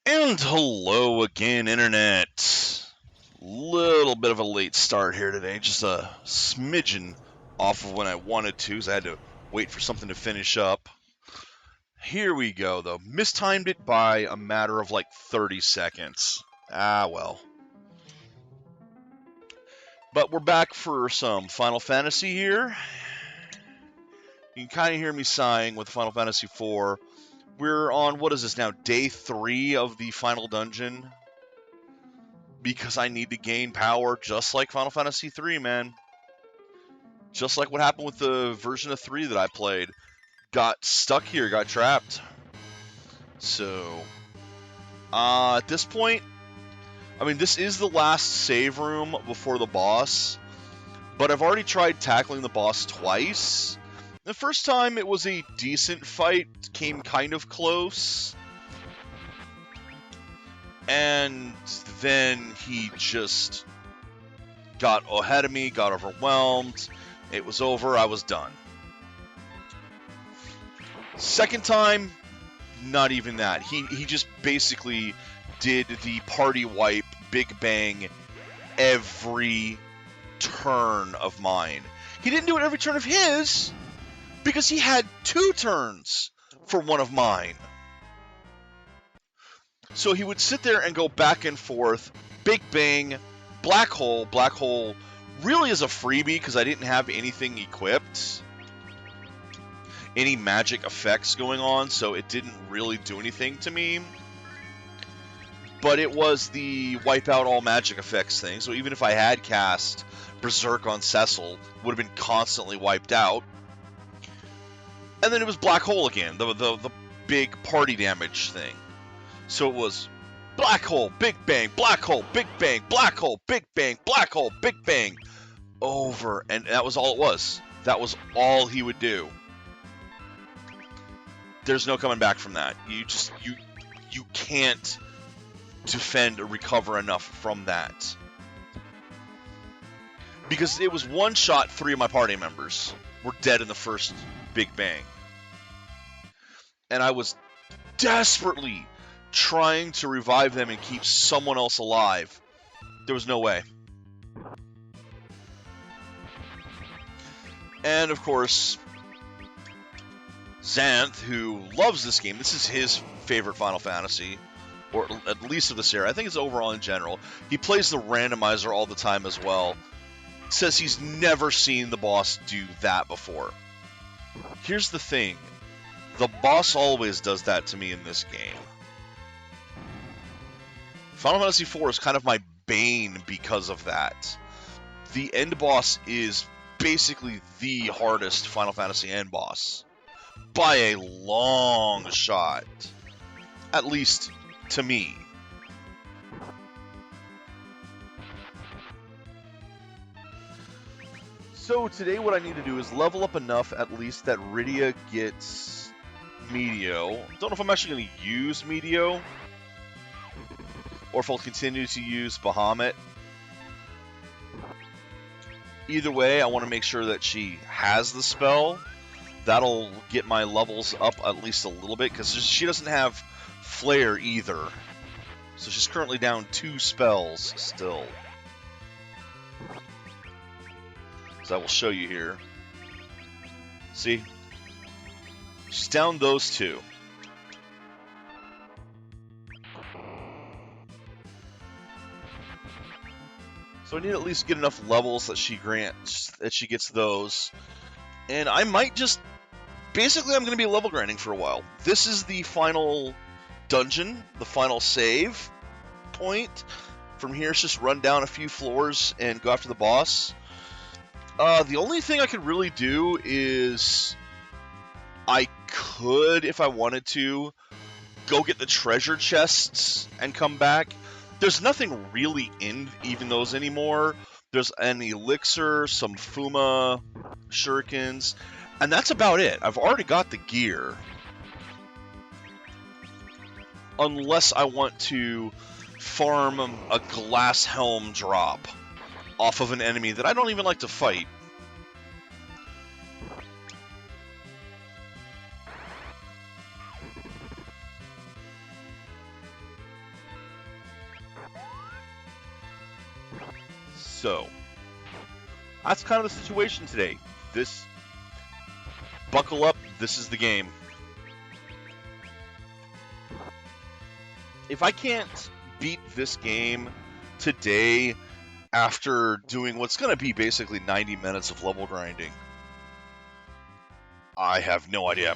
And hello again, Internet. Little bit of a late start here today, just a smidgen off of when I wanted to, because I had to wait for something to finish up. Here we go, though. Mistimed it by a matter of like 30 seconds. Ah, well. But we're back for some Final Fantasy here. You can kind of hear me sighing with Final Fantasy IV. We're on, what is this now, day 3 of the final dungeon? Because I need to gain power just like Final Fantasy III, man. Just like what happened with the version of 3 that I played. Got stuck here, got trapped. So, at this point, I mean, this is the last save room before the boss. But I've already tried tackling the boss twice. The first time it was a decent fight, came kind of close. And then he just got ahead of me, got overwhelmed. It was over, I was done. Second time, not even that. He just basically did the party wipe, big bang, every turn of mine. He didn't do it every turn of his, because he had 2 turns for one of mine. So he would sit there and go back and forth, big bang, black hole. Black hole really is a freebie because I didn't have anything equipped, any magic effects going on, so it didn't really do anything to me. But it was the wipe out all magic effects thing, so even if I had cast Berserk on Cecil, would have been constantly wiped out. And then it was black hole again, the big party damage thing. So it was black hole, big bang, black hole, big bang, black hole, big bang, black hole, big bang, over, and that was all it was. That was all he would do. There's no coming back from that. You can't defend or recover enough from that. Because it was one shot, 3 of my party members were dead in the first big bang. And I was desperately trying to revive them and keep someone else alive. There was no way. And of course, Xanth, who loves this game, this is his favorite Final Fantasy, or at least of this era. I think it's overall in general. He plays the randomizer all the time as well. Says he's never seen the boss do that before. Here's the thing. The boss always does that to me in this game. Final Fantasy IV is kind of my bane because of that. The end boss is basically the hardest Final Fantasy end boss. By a long shot. At least to me. So today what I need to do is level up enough at least that Rydia gets Meteo. Don't know if I'm actually going to use Meteo, or if I'll continue to use Bahamut. Either way, I want to make sure that she has the spell. That'll get my levels up at least a little bit, because she doesn't have Flare either. So she's currently down 2 spells still. So I will show you here. See? She's down those 2. So I need to at least get enough levels that she gets those. And I might just... Basically, I'm going to be level grinding for a while. This is the final dungeon, the final save point. From here, it's just run down a few floors and go after the boss. The only thing I could really do is... I could, if I wanted to, go get the treasure chests and come back. There's nothing really in even those anymore. There's an elixir, some Fuma shurikens, and that's about it. I've already got the gear. Unless I want to farm a glass helm drop off of an enemy that I don't even like to fight. So, that's kind of the situation today. Buckle up, this is the game. If I can't beat this game today after doing what's going to be basically 90 minutes of level grinding, I have no idea.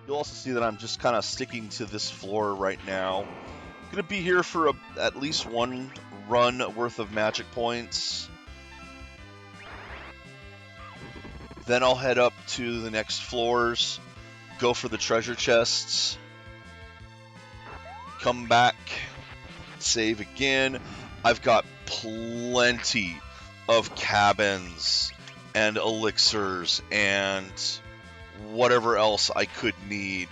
You'll also see that I'm just kind of sticking to this floor right now. I'm going to be here for at least one run worth of magic points. Then I'll head up to the next floors, go for the treasure chests, come back, save again. I've got plenty of cabins and elixirs and whatever else I could need.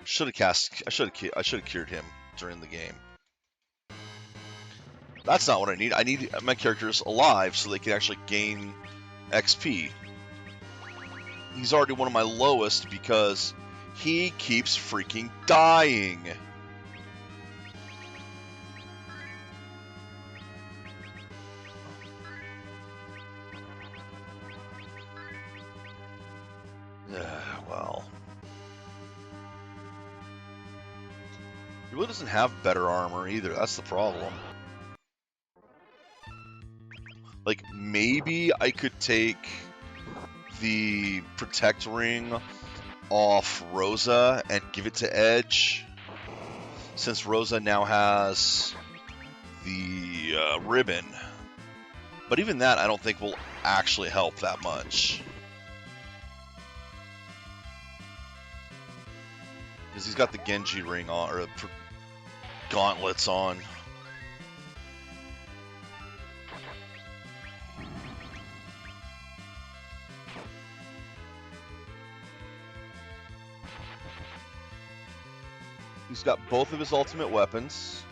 I should have cured him during the game. That's not what I need. I need my characters alive so they can actually gain XP. He's already one of my lowest because he keeps freaking dying. Well. He really doesn't have better armor either. That's the problem. Like, maybe I could take the Protect Ring off Rosa and give it to Edge, since Rosa now has the ribbon. But even that, I don't think will actually help that much. Because he's got the Genji ring on, or gauntlets on. He's got both of his ultimate weapons.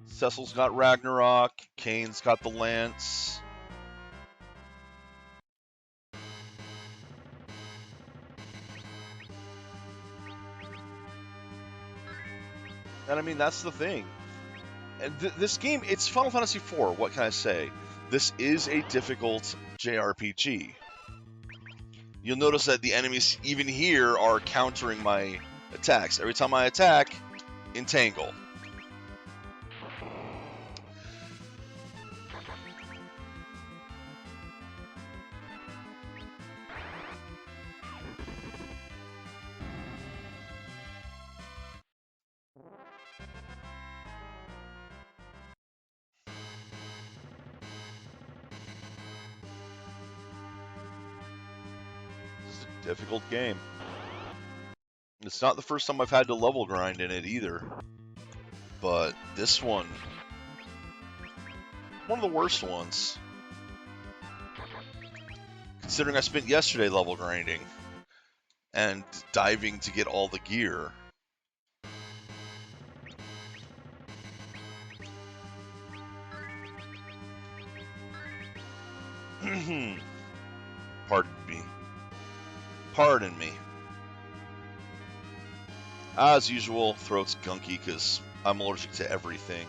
Cecil's got Ragnarok. Kane's got the Lance. And I mean, that's the thing. And this game, it's Final Fantasy IV. What can I say? This is a difficult JRPG. You'll notice that the enemies, even here, are countering my attacks. Every time I attack, entangle. Difficult game. It's not the first time I've had to level grind in it either. But this one of the worst ones. Considering I spent yesterday level grinding and diving to get all the gear. Pardon me. Pardon me. As usual, throat's gunky because I'm allergic to everything.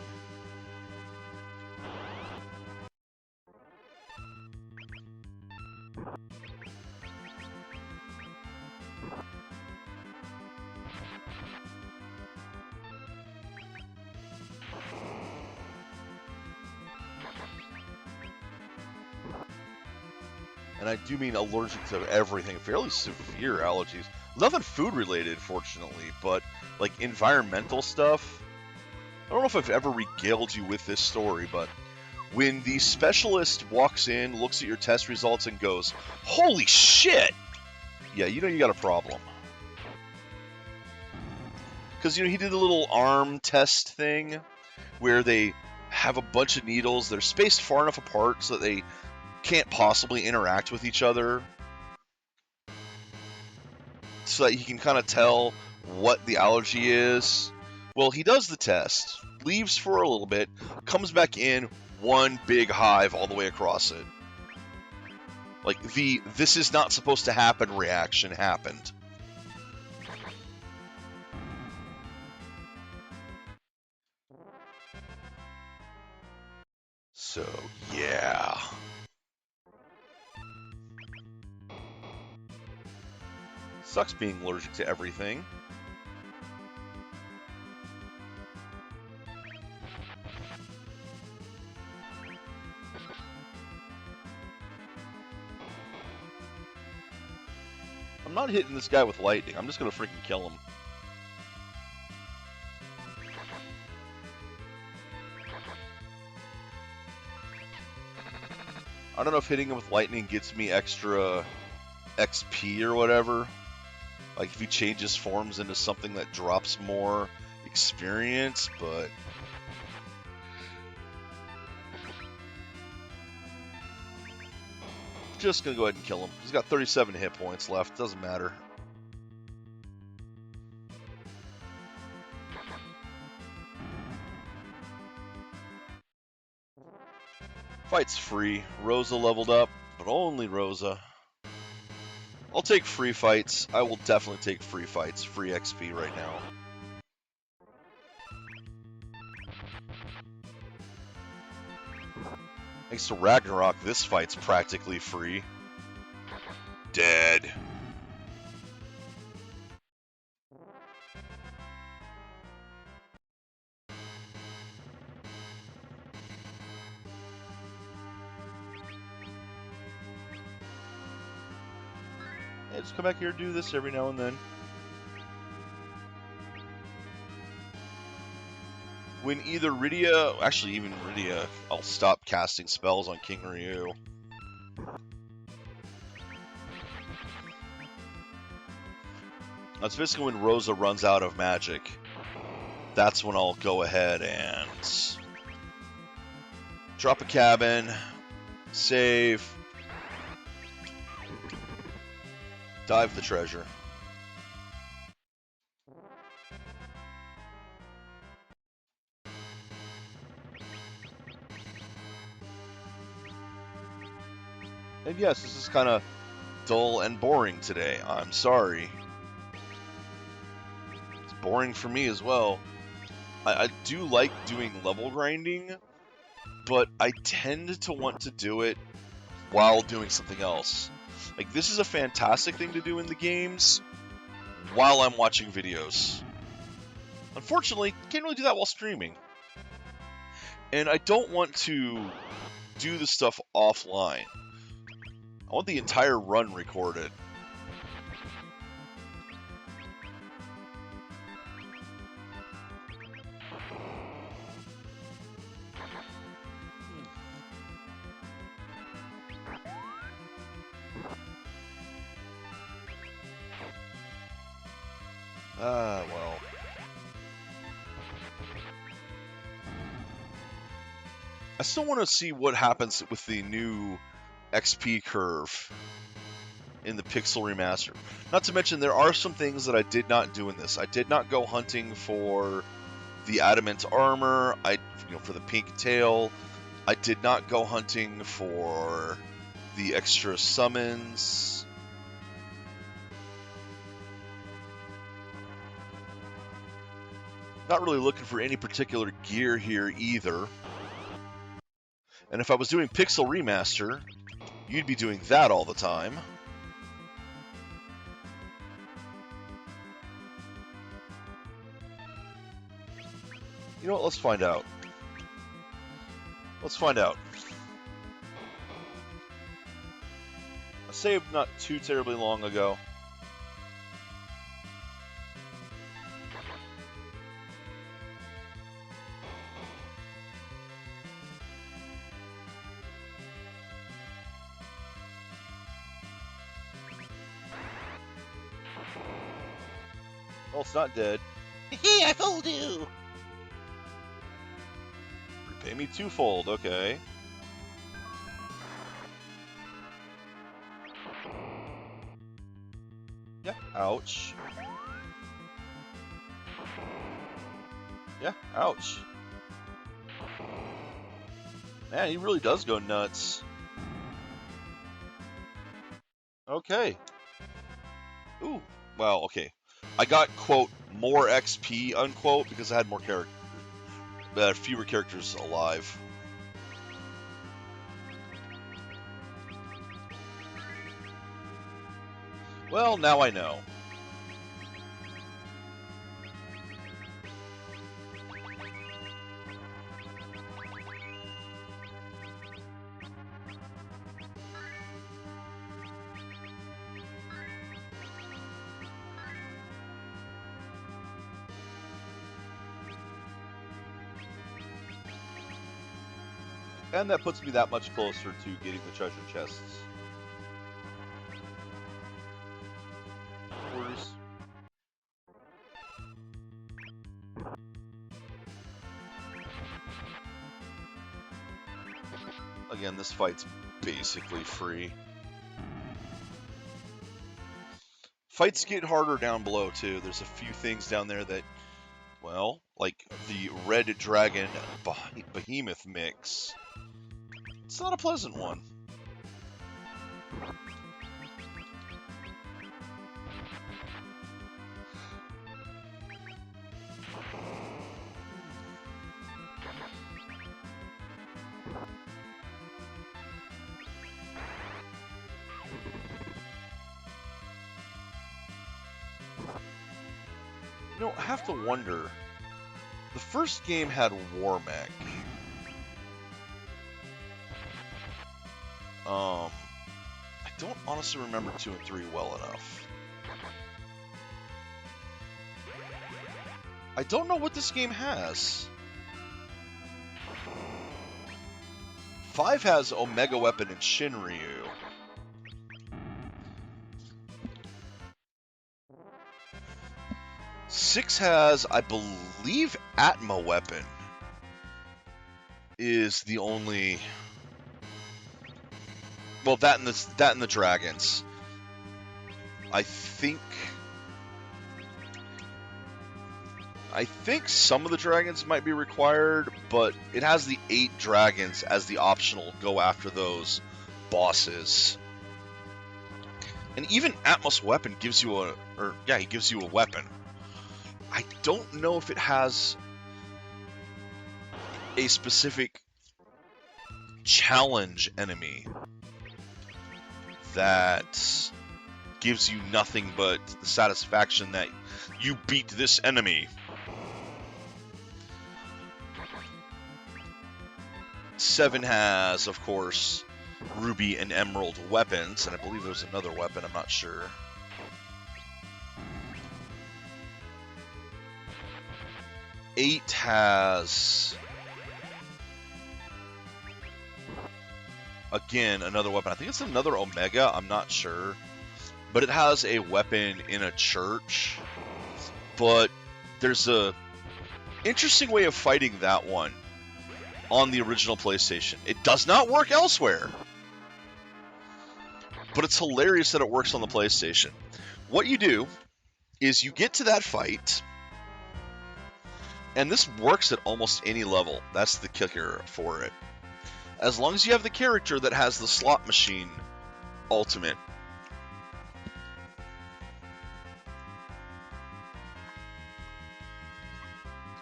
And I do mean allergic to everything, fairly severe allergies. Nothing food related, fortunately, but like environmental stuff. I don't know if I've ever regaled you with this story, but when the specialist walks in, looks at your test results, and goes, "Holy shit!" Yeah, you know you got a problem. Because, you know, he did a little arm test thing where they have a bunch of needles. They're spaced far enough apart so that they can't possibly interact with each other, so that he can kind of tell what the allergy is. Well, he does the test, leaves for a little bit, comes back in, one big hive all the way across it. Like, the "this is not supposed to happen" reaction happened. So, yeah. Sucks being allergic to everything. I'm not hitting this guy with lightning. I'm just gonna freaking kill him. I don't know if hitting him with lightning gets me extra XP or whatever. Like if he changes forms into something that drops more experience, but just gonna go ahead and kill him. He's got 37 hit points left. Doesn't matter. Fight's free. Rosa leveled up, but only Rosa. I'll take free fights. I will definitely take free fights. Free XP right now. Thanks to Ragnarok, this fight's practically free. Dead. Yeah, just come back here and do this every now and then. When either Rydia, actually even Rydia, I'll stop casting spells on King Ryu. That's basically when Rosa runs out of magic. That's when I'll go ahead and drop a cabin, save, dive the treasure. And yes, this is kind of dull and boring today. I'm sorry. It's boring for me as well. I do like doing level grinding, but I tend to want to do it while doing something else. Like, this is a fantastic thing to do in the games while I'm watching videos. Unfortunately, can't really do that while streaming. And I don't want to do the stuff offline. I want the entire run recorded. Well. I still want to see what happens with the new XP curve in the Pixel Remaster. Not to mention, there are some things that I did not do in this. I did not go hunting for the adamant armor, for the pink tail. I did not go hunting for the extra summons. Not really looking for any particular gear here either. And if I was doing Pixel Remaster, you'd be doing that all the time. You know what? Let's find out. Let's find out. I saved not too terribly long ago. Oh, it's not dead. Hey, I fooled you! Repay me twofold, okay. Yeah, ouch. Yeah, ouch. Man, he really does go nuts. Okay. Ooh, well, okay. I got, quote, more XP, unquote, because I had more fewer characters alive. Well, now I know. And that puts me that much closer to getting the treasure chests. Worries. Again, this fight's basically free. Fights get harder down below, too. There's a few things down there that, well, like the Red Dragon Behemoth mix. It's not a pleasant one. You know, I have to wonder. The first game had War Mech. I don't honestly remember 2 and 3 well enough. I don't know what this game has. 5 has Omega Weapon and Shinryu. Six has, I believe, Atma Weapon is the only. Well, that and the dragons. I think some of the dragons might be required, but it has the 8 dragons as the optional go after those bosses. And even Atmos Weapon gives you he gives you a weapon. I don't know if it has a specific challenge enemy that gives you nothing but the satisfaction that you beat this enemy. 7 has, of course, Ruby and Emerald weapons, and I believe there's another weapon, I'm not sure. Eight has, again, another weapon. I think it's another Omega, I'm not sure. But it has a weapon in a church. But there's a interesting way of fighting that one on the original PlayStation. It does not work elsewhere. But it's hilarious that it works on the PlayStation. What you do is you get to that fight, and this works at almost any level. That's the kicker for it. As long as you have the character that has the slot machine ultimate.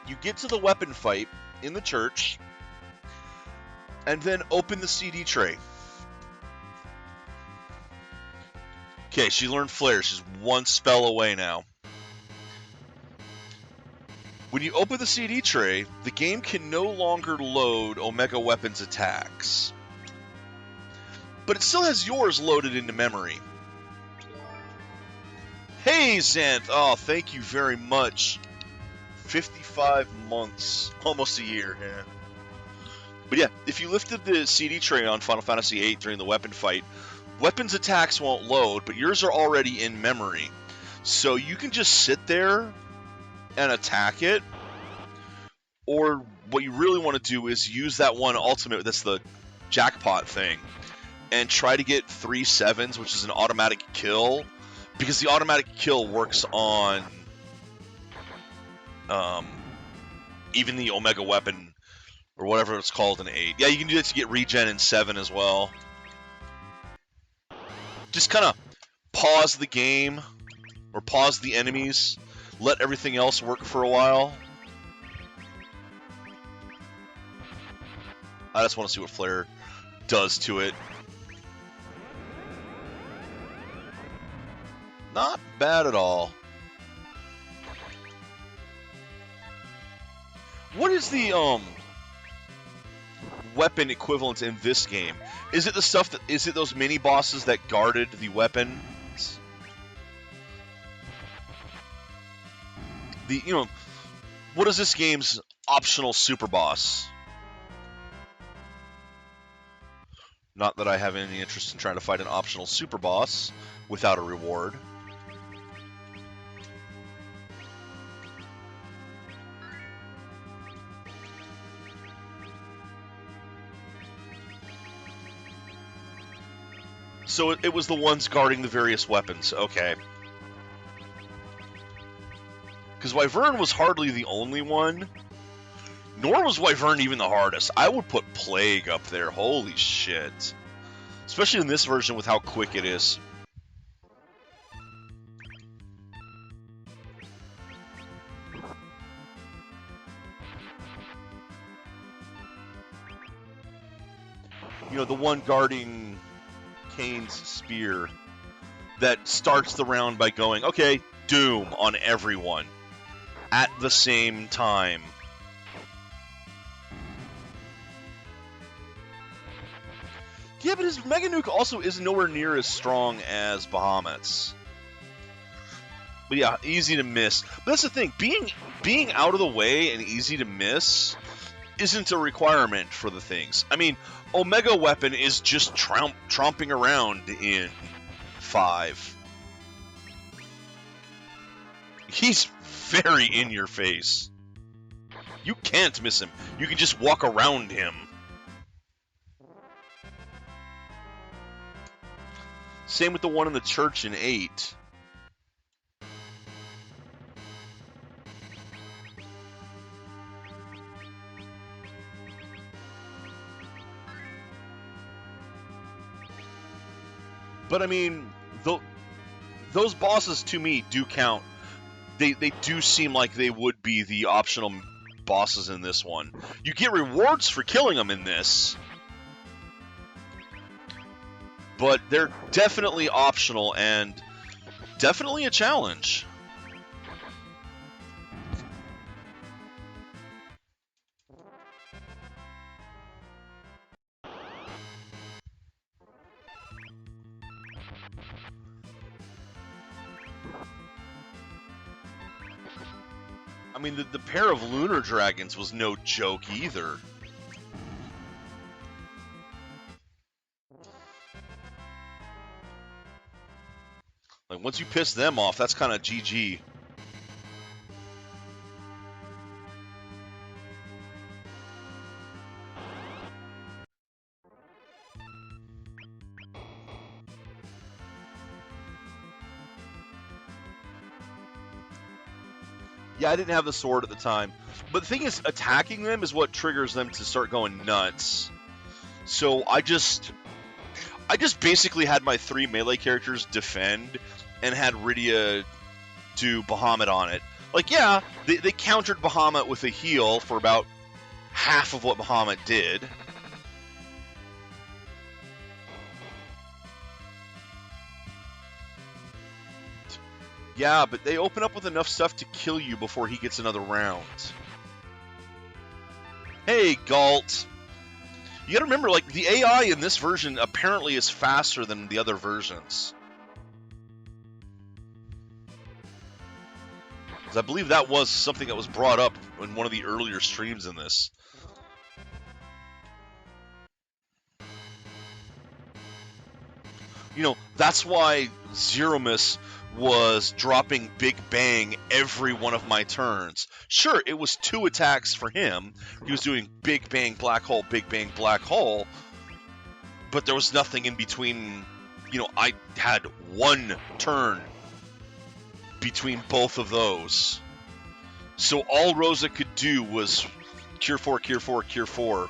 You get to the weapon fight in the church, and then open the CD tray. Okay, she learned Flare. She's one spell away now. When you open the CD tray, the game can no longer load Omega Weapons attacks. But it still has yours loaded into memory. Hey, Xanth! Oh, thank you very much. 55 months. Almost a year, yeah. But yeah, if you lifted the CD tray on Final Fantasy VIII during the weapon fight, weapons attacks won't load, but yours are already in memory. So you can just sit there and attack it, or what you really want to do is use that one ultimate, that's the jackpot thing, and try to get 3 7s, which is an automatic kill, because the automatic kill works on even the Omega weapon, or whatever it's called in 8. Yeah, you can do that to get regen in 7 as well. Just kind of pause the game, or pause the enemies, let everything else work for a while. I just want to see what Flare does to it. Not bad at all. What is the weapon equivalent in this game? Is it the stuff that is it those mini bosses that guarded the weapons? What is this game's optional super boss? Not that I have any interest in trying to fight an optional super boss without a reward. So it was the ones guarding the various weapons. Okay. Because Wyvern was hardly the only one. Nor was Wyvern even the hardest. I would put Plague up there. Holy shit. Especially in this version with how quick it is. You know, the one guarding Kane's spear that starts the round by going, okay, Doom on everyone at the same time. Yeah, but his Mega Nuke also is nowhere near as strong as Bahamut's. But yeah, easy to miss. But that's the thing, being out of the way and easy to miss isn't a requirement for the things. I mean, Omega Weapon is just tromping around in 5. He's very in your face. You can't miss him. You can just walk around him. Same with the one in the church in 8. But I mean, those bosses to me do count. They do seem like they would be the optional bosses in this one. You get rewards for killing them in this, but they're definitely optional and definitely a challenge. I mean, the pair of Lunar Dragons was no joke either. Like, once you piss them off, that's kind of GG. Yeah, I didn't have the sword at the time. But the thing is, attacking them is what triggers them to start going nuts. So I just basically had my 3 melee characters defend and had Rydia do Bahamut on it. Like, yeah, they countered Bahamut with a heal for about half of what Bahamut did. Yeah, but they open up with enough stuff to kill you before he gets another round. Hey, Galt. You gotta remember, like, the AI in this version apparently is faster than the other versions. Because I believe that was something that was brought up in one of the earlier streams in this. You know, that's why Zeromus was dropping Big Bang every one of my turns. Sure, it was 2 attacks for him. He was doing Big Bang, Black Hole, Big Bang, Black Hole. But there was nothing in between. You know, I had 1 turn between both of those. So all Rosa could do was Cure 4, Cure 4, Cure 4.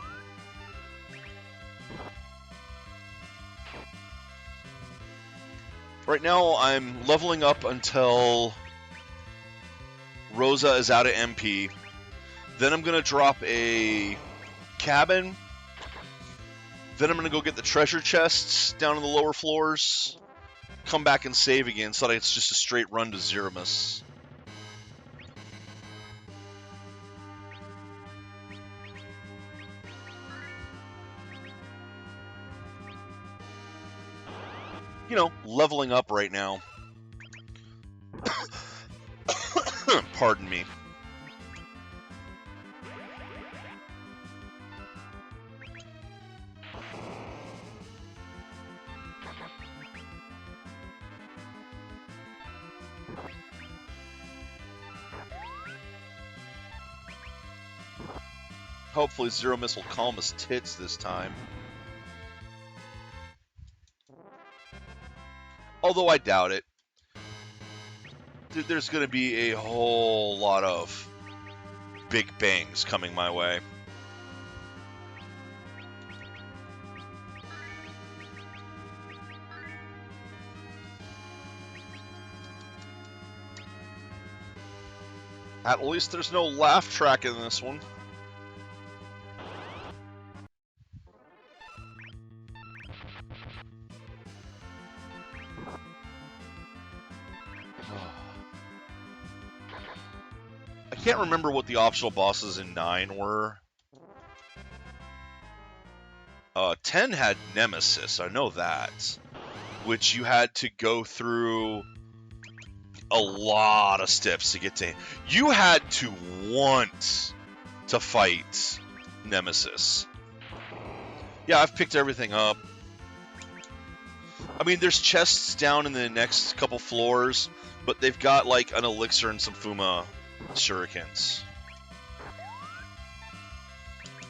Right now, I'm leveling up until Rosa is out of MP. Then I'm going to drop a cabin. Then I'm going to go get the treasure chests down in the lower floors. Come back and save again so that it's just a straight run to Zeromus. You know, leveling up right now. Pardon me. Hopefully Zeromus will calm his tits this time. Although I doubt it. There's going to be a whole lot of big bangs coming my way. At least there's no laugh track in this one. I can't remember what the optional bosses in 9 were. 10 had Nemesis, I know that. Which you had to go through a lot of steps to get to. You had to want to fight Nemesis. Yeah, I've picked everything up. I mean, there's chests down in the next couple floors, but they've got like an elixir and some Fuma shurikens.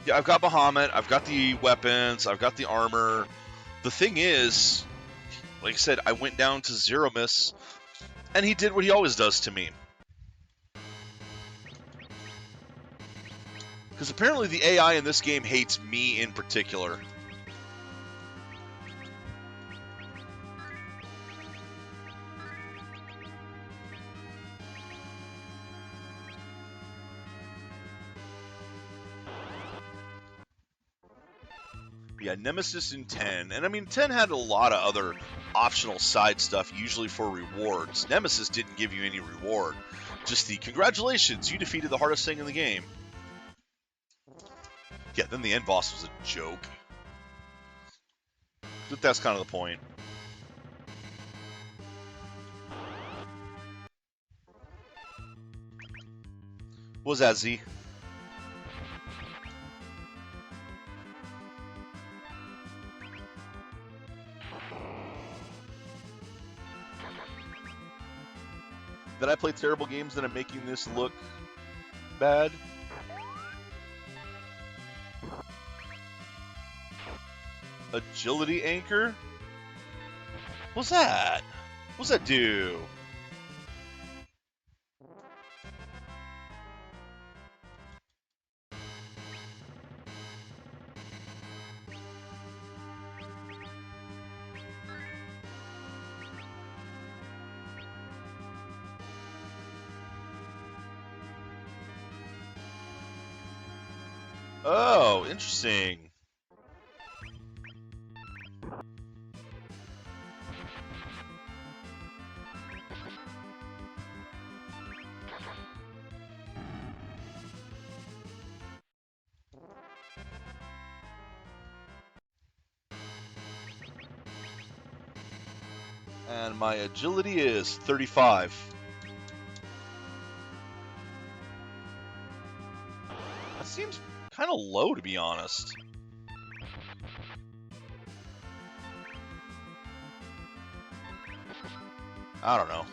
Yeah, I've got Bahamut, I've got the weapons, I've got the armor. The thing is, like I said, I went down to Zeromus, and he did what he always does to me. Because apparently the AI in this game hates me in particular. Yeah, Nemesis in 10. And I mean, 10 had a lot of other optional side stuff, usually for rewards. Nemesis didn't give you any reward. Just the, congratulations, you defeated the hardest thing in the game. Yeah, then the end boss was a joke. But that's kind of the point. What was that, Z? Did I play terrible games that I'm making this look bad? Agility anchor? What's that? What's that do? Oh, interesting. And my agility is 35. That seems kind of low, to be honest. I don't know.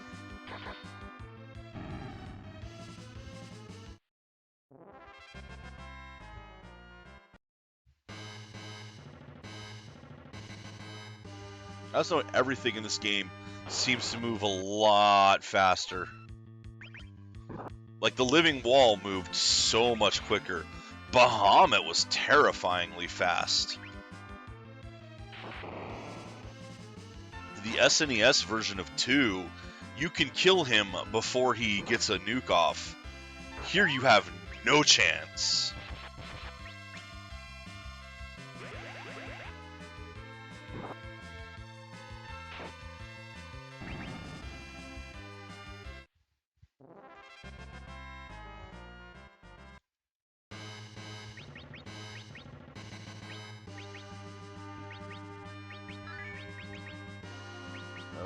I also know everything in this game seems to move a lot faster. Like, the living wall moved so much quicker. Bahamut was terrifyingly fast. The SNES version of 2, you can kill him before he gets a nuke off. Here you have no chance.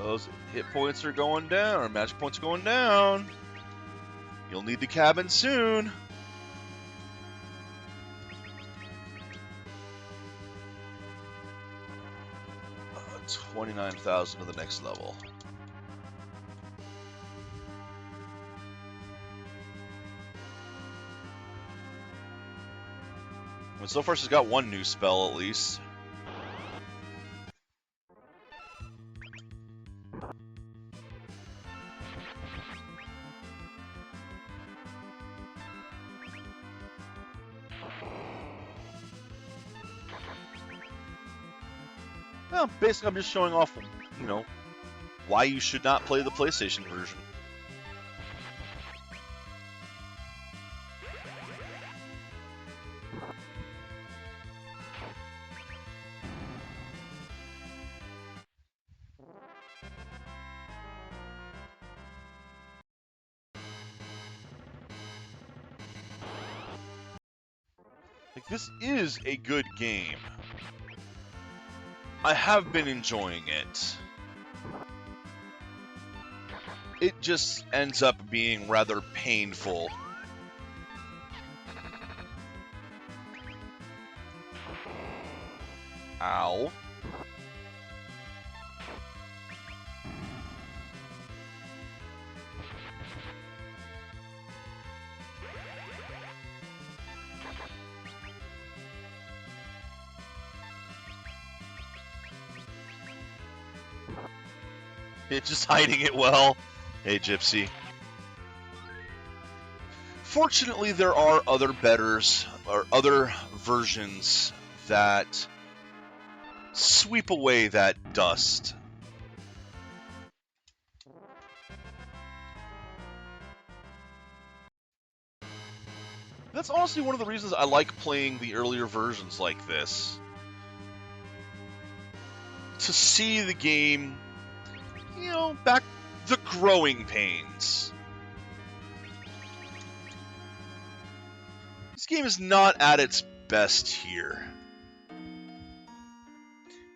Those hit points are going down, or magic points are going down. You'll need the cabin soon. 29,000 to the next level. Well, so far she's got one new spell at least. Well, basically I'm just showing off, you know, why you should not play the PlayStation version. Like, this is a good game. I have been enjoying it. It just ends up being rather painful. Ow. It's just hiding it well. Hey, Gypsy. Fortunately, there are other betters, or other versions that sweep away that dust. That's honestly one of the reasons I like playing the earlier versions like this. To see the game, you know, back the growing pains. This game is not at its best here.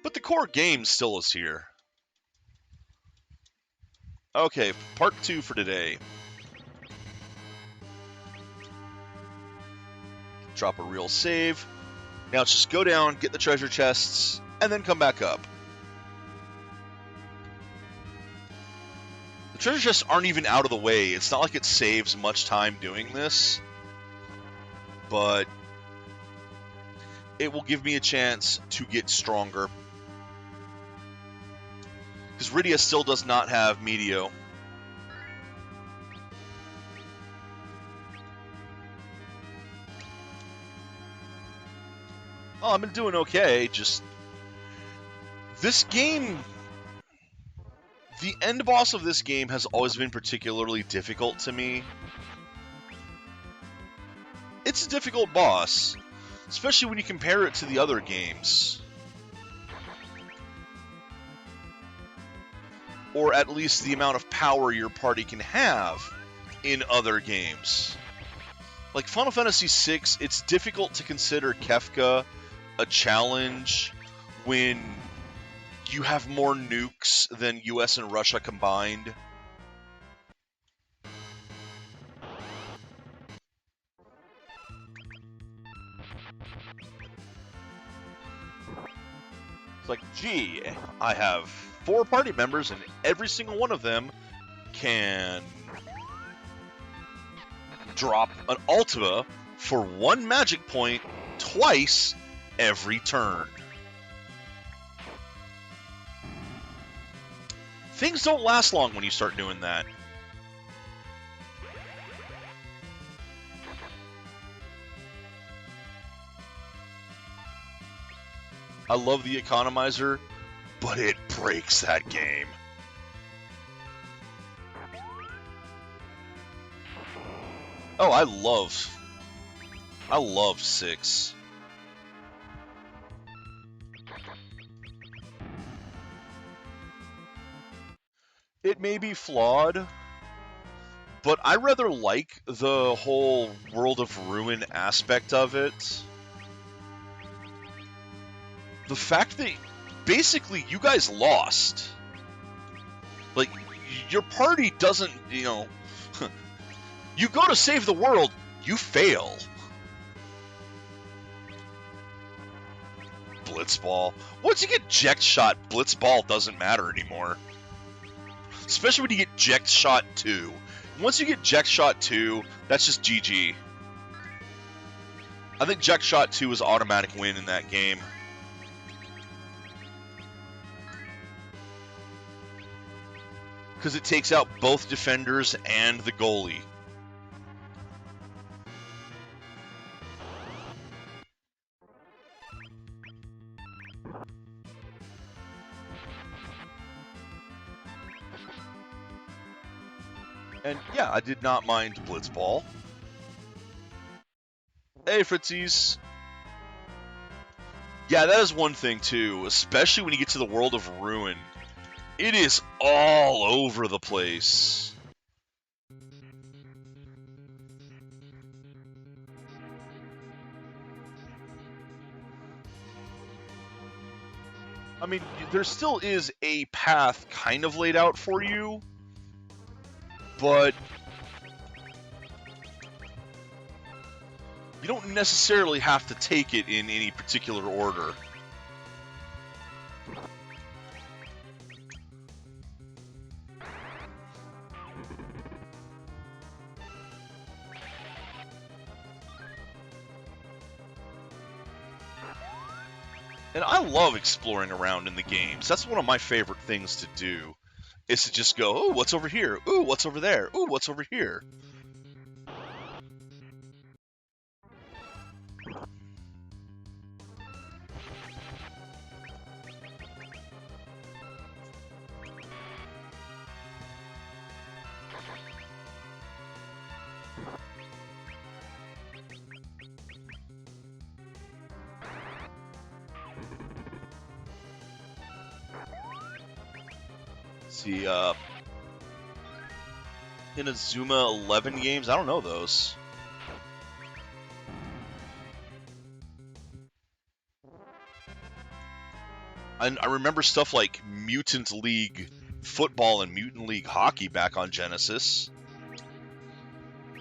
But the core game still is here. Okay, part 2 for today. Drop a real save. Now let's just go down, get the treasure chests, and then come back up. The treasure chests aren't even out of the way. It's not like it saves much time doing this. But it will give me a chance to get stronger. Because Rydia still does not have Meteo. Oh, I've been doing okay. Just this game, the end boss of this game has always been particularly difficult to me. It's a difficult boss, especially when you compare it to the other games. Or at least the amount of power your party can have in other games. Like Final Fantasy VI, it's difficult to consider Kefka a challenge when you have more nukes than US and Russia combined. It's like, gee, I have 4 party members and every single one of them can drop an Ultima for 1 magic point twice every turn. Things don't last long when you start doing that. I love the economizer, but it breaks that game. Oh, I love 6. It may be flawed, but I rather like the whole World of Ruin aspect of it. The fact that basically you guys lost. Like, your party doesn't, you know, you go to save the world, you fail. Blitzball. Once you get Ject Shot, Blitzball doesn't matter anymore. Especially when you get Ject Shot 2. Once you get Ject Shot 2, that's just GG. I think Ject Shot 2 is automatic win in that game. Because it takes out both defenders and the goalie. And yeah, I did not mind Blitzball. Hey, Fritzies. Yeah, that is one thing too, especially when you get to the World of Ruin. It is all over the place. I mean, there still is a path kind of laid out for you, but you don't necessarily have to take it in any particular order. And I love exploring around in the games. That's one of my favorite things to do, is to just go, oh, what's over here? Ooh, what's over there? Ooh, what's over here? See, Inazuma 11 games? I don't know those. I remember stuff like Mutant League Football and Mutant League Hockey back on Genesis.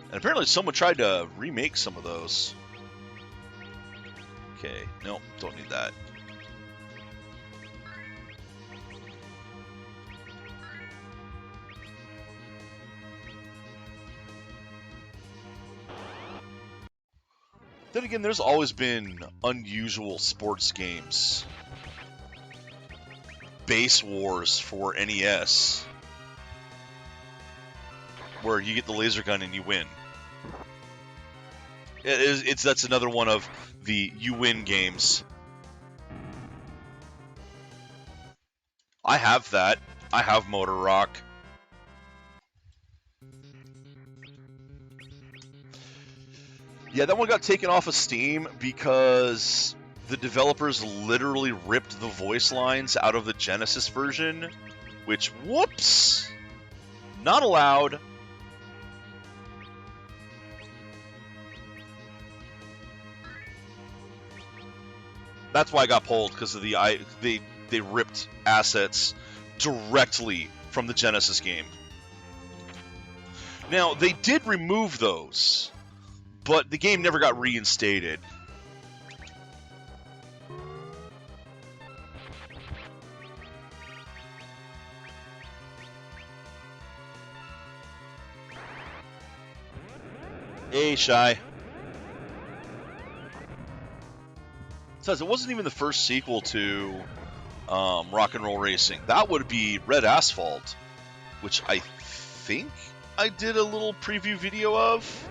And apparently someone tried to remake some of those. Okay, nope, don't need that. Then again, there's always been unusual sports games. Base Wars for NES, where you get the laser gun and you win. That's another one of the you win games. I have that. I have Motor Rock. Yeah, that one got taken off of Steam because the developers literally ripped the voice lines out of the Genesis version, which, whoops, not allowed. That's why I got pulled, because of they ripped assets directly from the Genesis game. Now, they did remove those, but the game never got reinstated. Hey, Shy. Says it wasn't even the first sequel to Rock and Roll Racing. That would be Red Asphalt, which I think I did a little preview video of.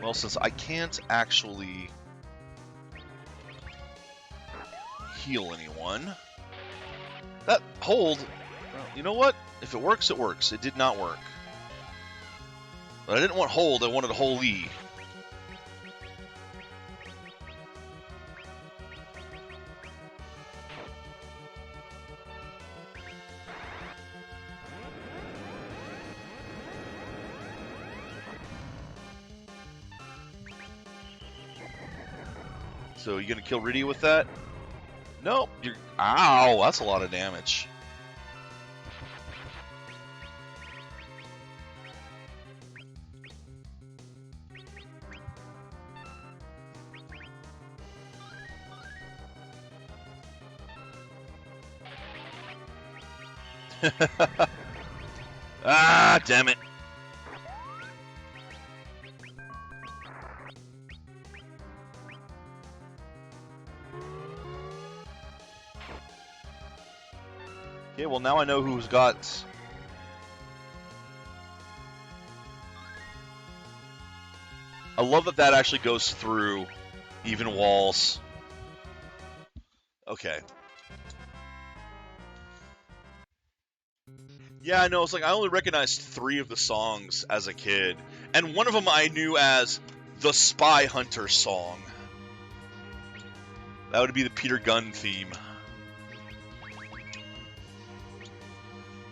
Well, since I can't actually heal anyone. That hold, well, you know what? If it works, it works. It did not work. But I didn't want hold, I wanted holy. So you gonna kill Rydia with that? Nope. You're. Ow! That's a lot of damage. Ah, damn it. Okay, well now I know who's got... I love that that actually goes through even walls. Okay. Yeah, I know, it's like I only recognized 3 of the songs as a kid, and one of them I knew as the Spy Hunter song. That would be the Peter Gunn theme.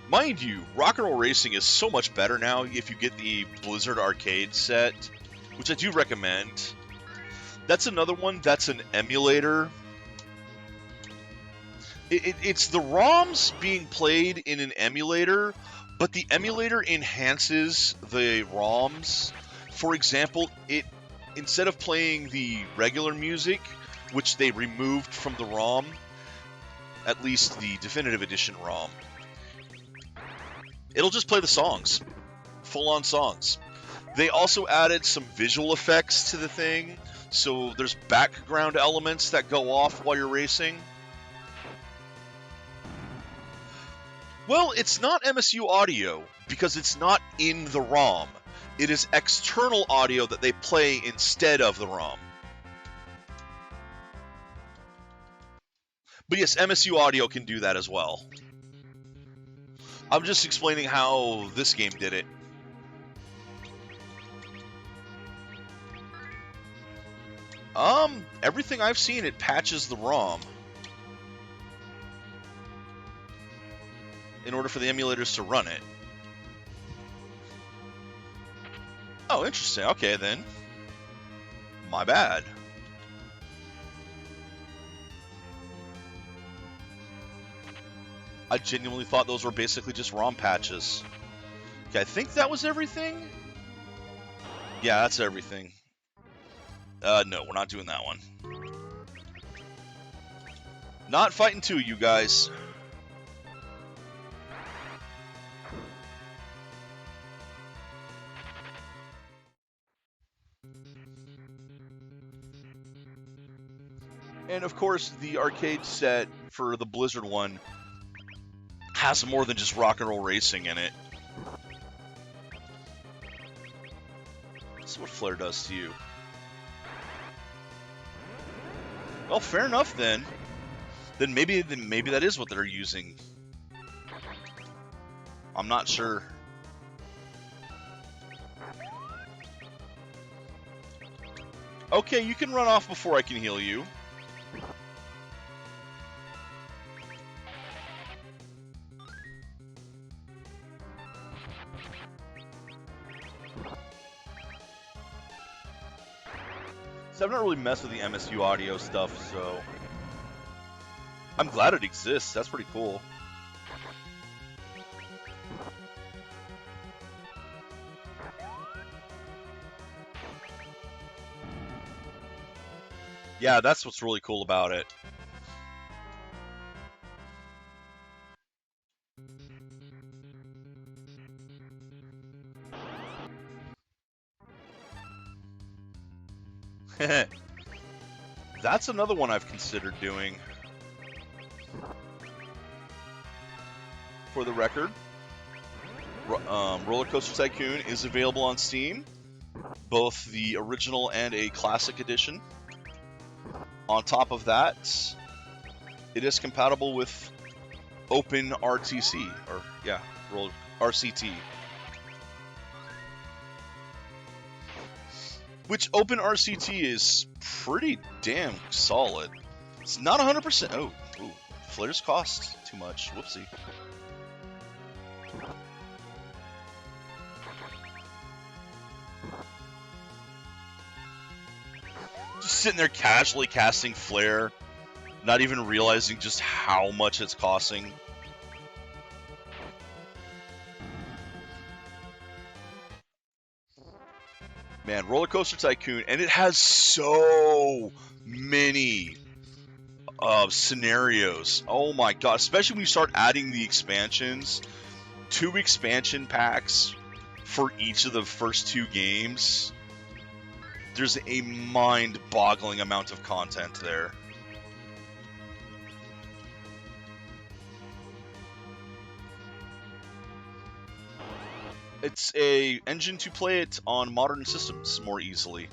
Mind you, Rock and Roll Racing is so much better now if you get the Blizzard Arcade set, which I do recommend. That's another one that's an emulator. It's the ROMs being played in an emulator, but the emulator enhances the ROMs. For example, instead of playing the regular music, which they removed from the ROM, at least the Definitive Edition ROM, it'll just play the songs. Full-on songs. They also added some visual effects to the thing, so there's background elements that go off while you're racing. Well, it's not MSU audio, because it's not in the ROM. It is external audio that they play instead of the ROM. But yes, MSU audio can do that as well. I'm just explaining how this game did it. Everything I've seen, it patches the ROM in order for the emulators to run it. Oh, interesting. Okay, then. My bad. I genuinely thought those were basically just ROM patches. Okay, I think that was everything? Yeah, that's everything. No, we're not doing that one. Not fighting 2, you guys. And of course, the arcade set for the Blizzard one has more than just Rock and Roll Racing in it. This is what Flare does to you. Well, fair enough then. Then maybe that is what they're using. I'm not sure. Okay, you can run off before I can heal you. So I've not really messed with the MSU audio stuff, so I'm glad it exists. That's pretty cool. Yeah, that's what's really cool about it. That's another one I've considered doing. For the record, Roller Coaster Tycoon is available on Steam, both the original and a classic edition. On top of that, it is compatible with Open RTC, or yeah, roll RCT. Which Open RCT is pretty damn solid. It's not 100%. Oh, ooh, flares cost too much. Whoopsie. Just sitting there casually casting flare, not even realizing just how much it's costing. Man, Roller Coaster Tycoon, and it has so many scenarios. Oh my god, especially when you start adding the expansions. 2 expansion packs for each of the first 2 games. There's a mind-boggling amount of content there. It's a engine to play it on modern systems more easily.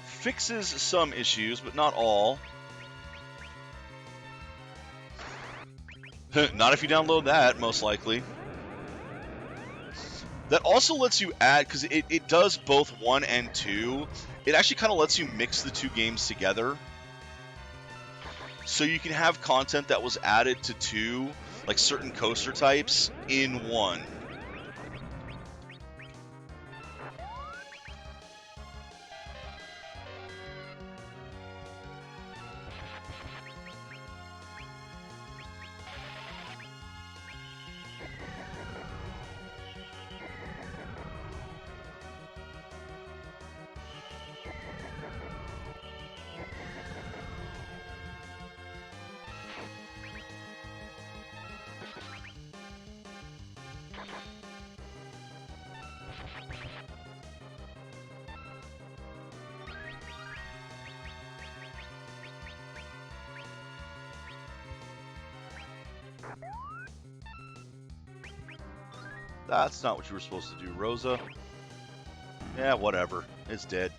Fixes some issues, but not all. Not if you download that, most likely. That also lets you add, because it does both 1 and 2. It actually kind of lets you mix the 2 games together. So you can have content that was added to 2, like certain coaster types, in 1. That's not what you were supposed to do, Rosa. Yeah, whatever. It's dead.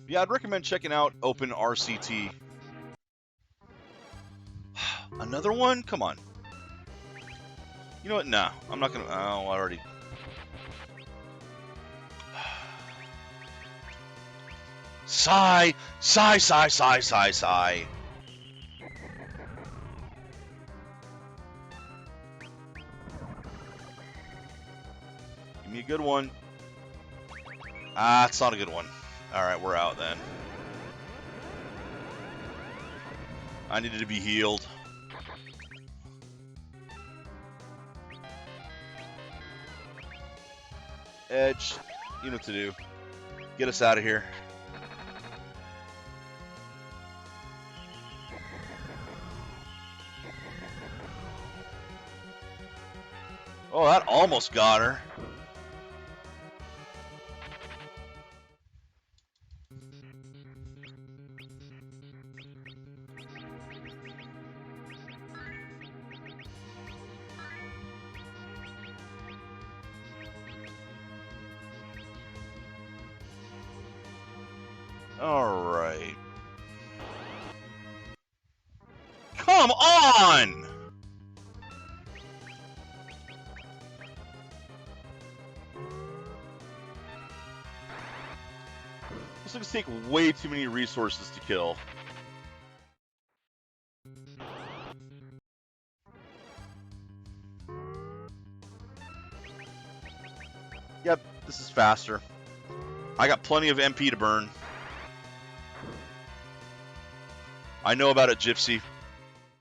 Yeah, I'd recommend checking out Open RCT. Another one? Come on. You know what? Nah, I'm not gonna. Oh, I already. Sigh, sigh, sigh, sigh, sigh, sigh. Give me a good one. Ah, it's not a good one. Alright, we're out then. I needed to be healed. Edge, you know what to do. Get us out of here. Oh, that almost got her. All right. Come on! This looks take way too many resources to kill. Yep, this is faster. I got plenty of MP to burn. I know about it, Gypsy.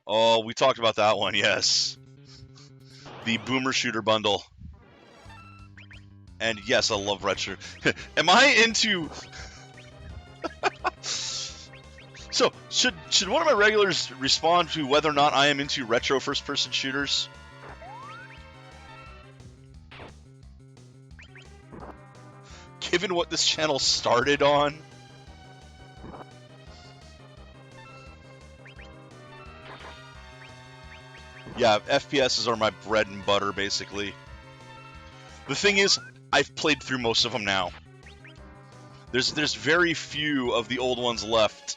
Oh, we talked about that one, yes. The Boomer Shooter bundle. And yes, I love retro. Am I into... So, should one of my regulars respond to whether or not I am into retro first-person shooters? Given what this channel started on? Yeah, FPSs are my bread and butter, basically. The thing is, I've played through most of them now. There's very few of the old ones left.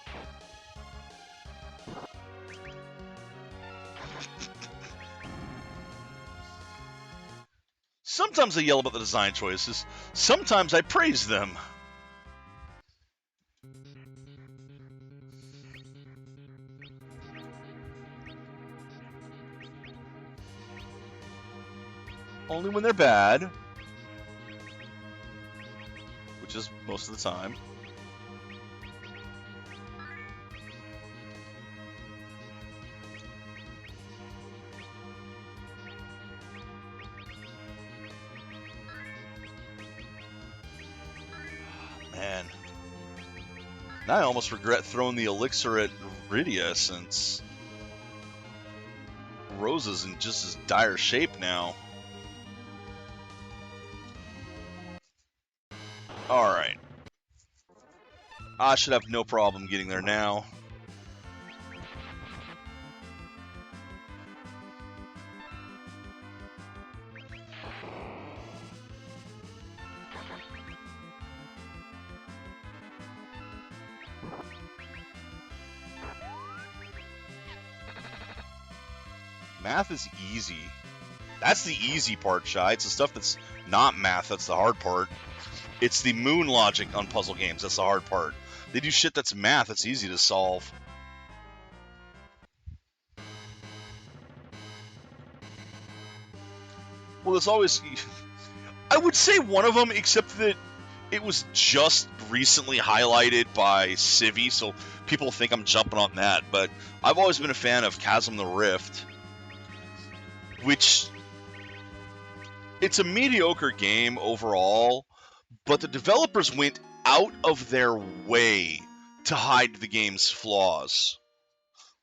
Sometimes I yell about the design choices. Sometimes I praise them. Only when they're bad. Which is most of the time. Man. Now I almost regret throwing the elixir at Rydia, since Rose is in just as dire shape now. Alright. I should have no problem getting there now. Math is easy. That's the easy part, Shy. It's the stuff that's not math that's the hard part. It's the moon logic on puzzle games that's the hard part. They do shit that's math that's easy to solve. Well, there's always... I would say one of them, except that it was just recently highlighted by Civi, so people think I'm jumping on that, but I've always been a fan of Chasm the Rift, which... It's a mediocre game overall, but the developers went out of their way to hide the game's flaws,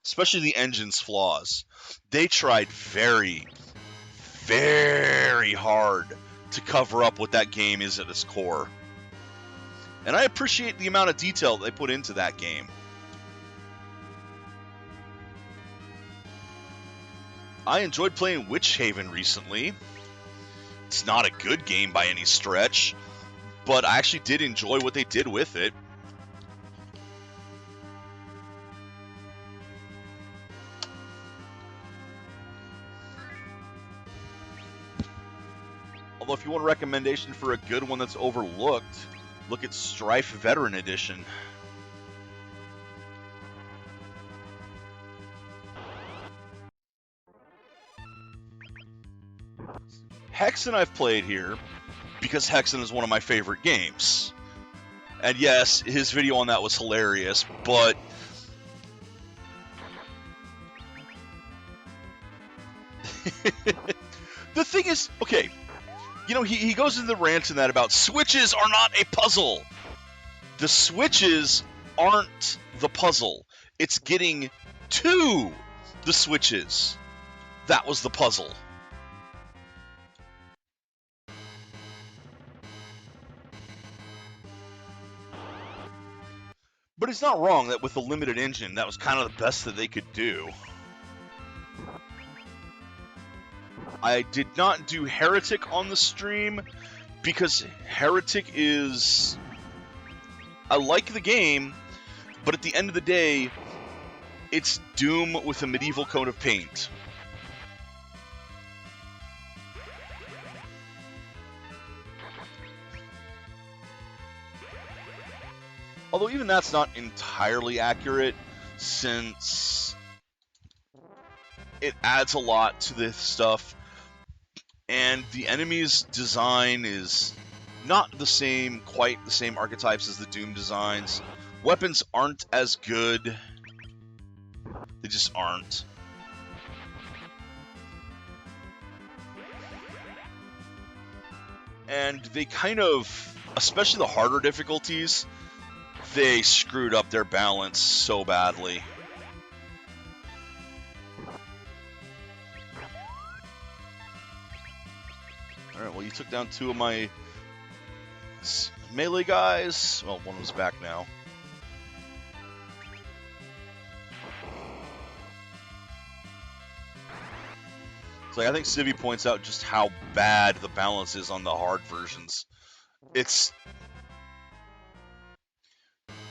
especially the engine's flaws. They tried very, very hard to cover up what that game is at its core. And I appreciate the amount of detail they put into that game. I enjoyed playing Witch Haven recently. It's not a good game by any stretch, but I actually did enjoy what they did with it. Although if you want a recommendation for a good one that's overlooked, look at Strife Veteran Edition. Hexen I've played here because Hexen is one of my favorite games. And yes, his video on that was hilarious, but the thing is, okay, you know, he goes into the rant in that about switches are not a puzzle. The switches aren't the puzzle. It's getting to the switches. That was the puzzle. But it's not wrong that with the limited engine, that was kind of the best that they could do. I did not do Heretic on the stream because Heretic is... I like the game, but at the end of the day, it's Doom with a medieval coat of paint. Although even that's not entirely accurate, since it adds a lot to this stuff, and the enemy's design is not the same, quite the same archetypes as the Doom designs. Weapons aren't as good. They just aren't. And they kind of, especially the harder difficulties, they screwed up their balance so badly. Alright, well, you took down two of my melee guys. Well, one was back now. It's like, I think Civi points out just how bad the balance is on the hard versions. It's...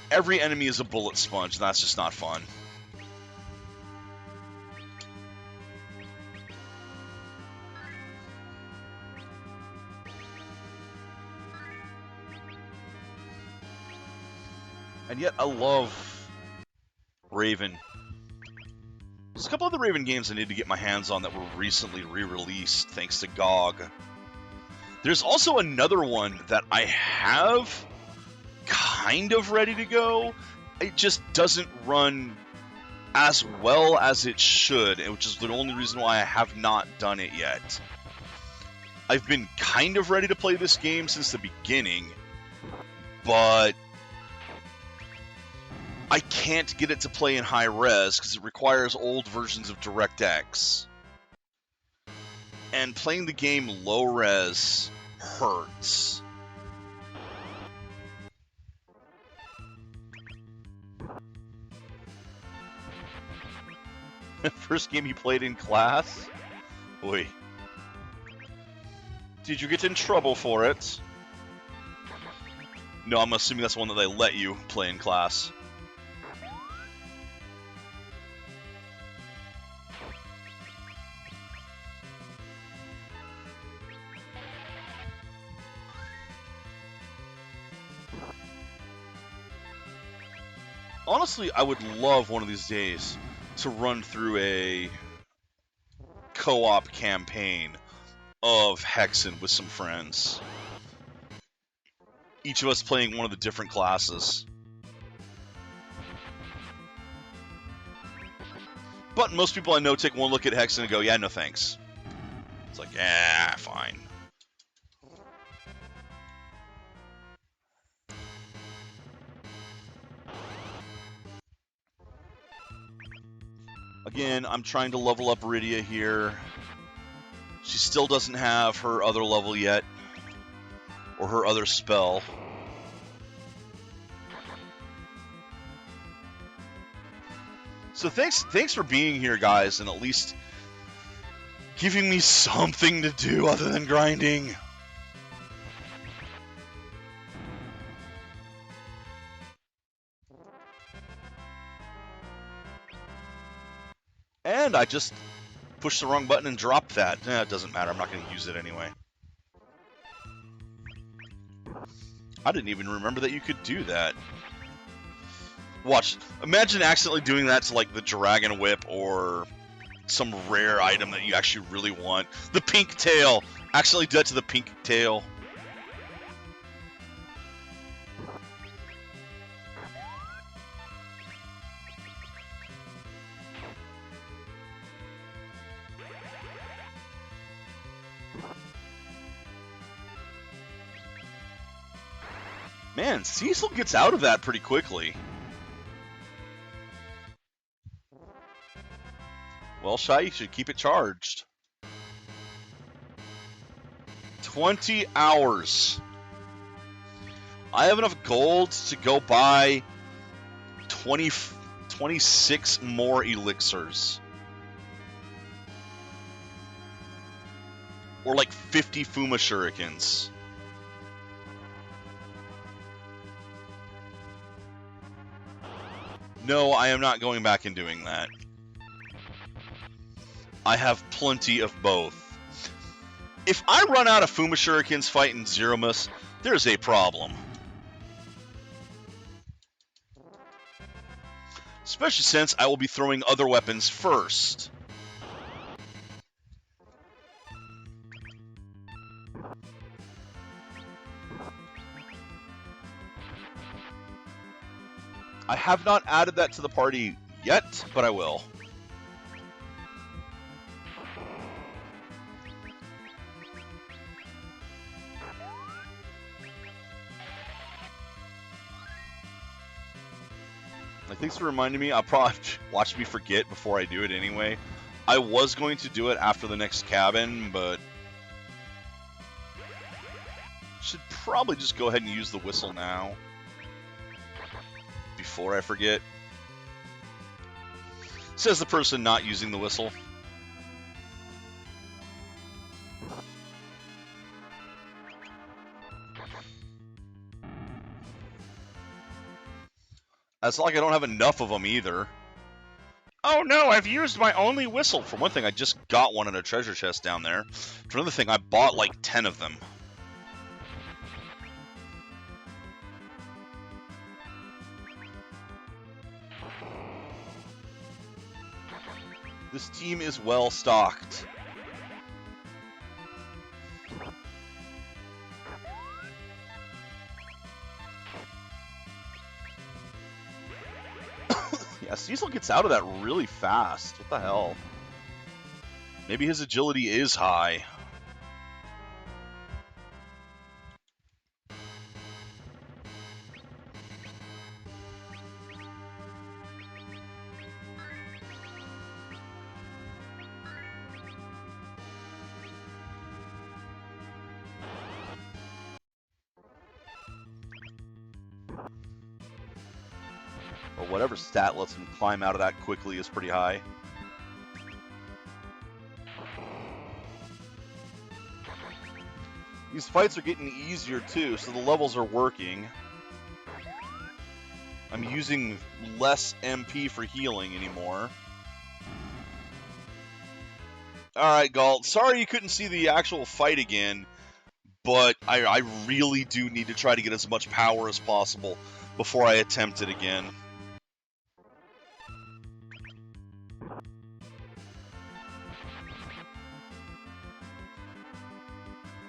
Every enemy is a bullet sponge, and that's just not fun. And yet, I love Raven. There's a couple other Raven games I need to get my hands on that were recently re-released, thanks to GOG. There's also another one that I have kind of ready to go. It just doesn't run as well as it should, which is the only reason why I have not done it yet. I've been kind of ready to play this game since the beginning, but I can't get it to play in high res because it requires old versions of DirectX. And playing the game low res hurts. First game you played in class? Oi. Did you get in trouble for it? No, I'm assuming that's one that they let you play in class. Honestly, I would love one of these days to run through a co-op campaign of Hexen with some friends. Each of us playing one of the different classes. But most people I know take one look at Hexen and go, yeah, no thanks. It's like, yeah, fine. Again, I'm trying to level up Rydia here. She still doesn't have her other level yet, or her other spell. So thanks for being here, guys, and at least giving me something to do other than grinding. And I just pushed the wrong button and dropped that. It doesn't matter. I'm not going to use it anyway. I didn't even remember that you could do that. Watch. Imagine accidentally doing that to, like, the Dragon Whip or some rare item that you actually really want. The pink tail. Accidentally do that to the pink tail. Man, Cecil gets out of that pretty quickly. Well, Shy, you should keep it charged. 20 hours. I have enough gold to go buy 26 more elixirs. Or like 50 Fuma Shurikens. No, I am not going back and doing that. I have plenty of both. If I run out of Fuma Shurikens fighting Zeromus, there's a problem. Especially since I will be throwing other weapons first. I have not added that to the party yet, but I will. Like, thanks for reminding me. I'll probably watch me forget before I do it anyway. I was going to do it after the next cabin, but should probably just go ahead and use the whistle now. Before I forget. Says the person not using the whistle. It's not like I don't have enough of them either. Oh no, I've used my only whistle. For one thing, I just got one in a treasure chest down there. For another thing, I bought like 10 of them. This team is well stocked. Yeah, Cecil gets out of that really fast. What the hell? Maybe his agility is high. Or whatever stat lets him climb out of that quickly is pretty high. These fights are getting easier too, so the levels are working. I'm using less MP for healing anymore. Alright, Galt. Sorry you couldn't see the actual fight again, but I really do need to try to get as much power as possible before I attempt it again.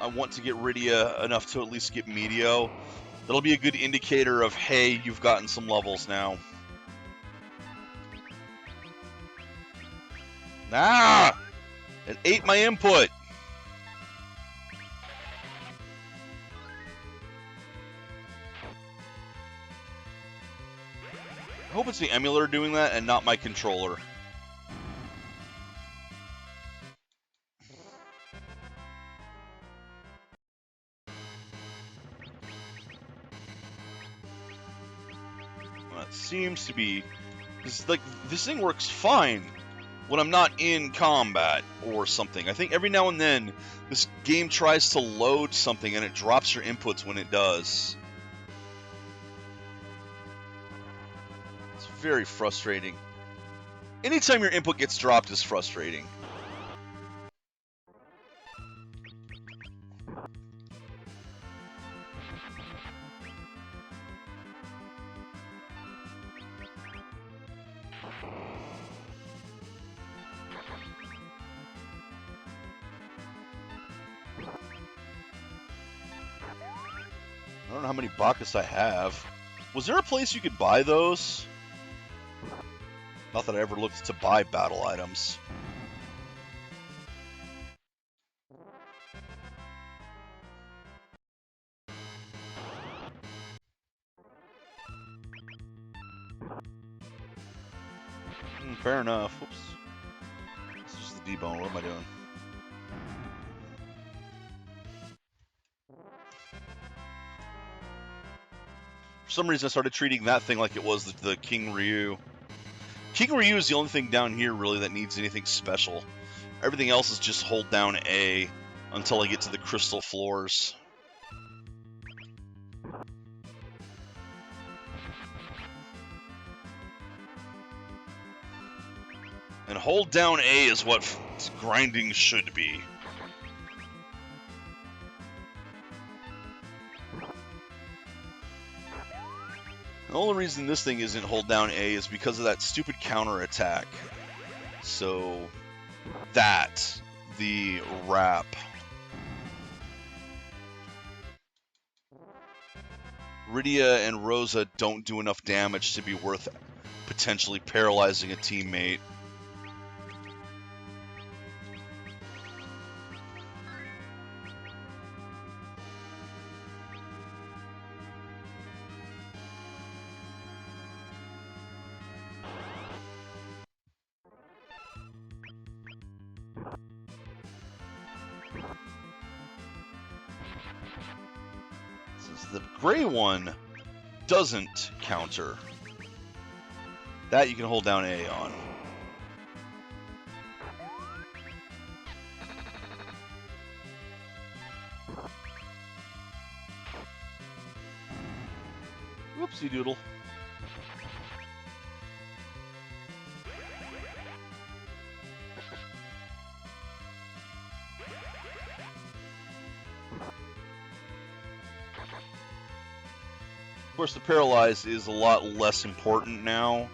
I want to get Rydia enough to at least get Meteo. That'll be a good indicator of, hey, you've gotten some levels now. Ah! It ate my input! I hope it's the emulator doing that and not my controller. Well, it seems to be... Like, this thing works fine when I'm not in combat or something. I think every now and then this game tries to load something and it drops your inputs when it does. It's very frustrating. Anytime your input gets dropped is frustrating. I don't know how many Bacchus I have. Was there a place you could buy those? Not that I ever looked to buy battle items. Fair enough. Whoops. This is the debone. What am I doing? For some reason, I started treating that thing like it was the King Ryu. King Ryu is the only thing down here, really, that needs anything special. Everything else is just hold down A until I get to the crystal floors. And hold down A is what grinding should be. The only reason this thing isn't hold down A is because of that stupid counter attack. So, the wrap. Rydia and Rosa don't do enough damage to be worth potentially paralyzing a teammate. The gray one doesn't counter. That you can hold down A on. Whoopsie doodle. Of course, the paralyzed is a lot less important now.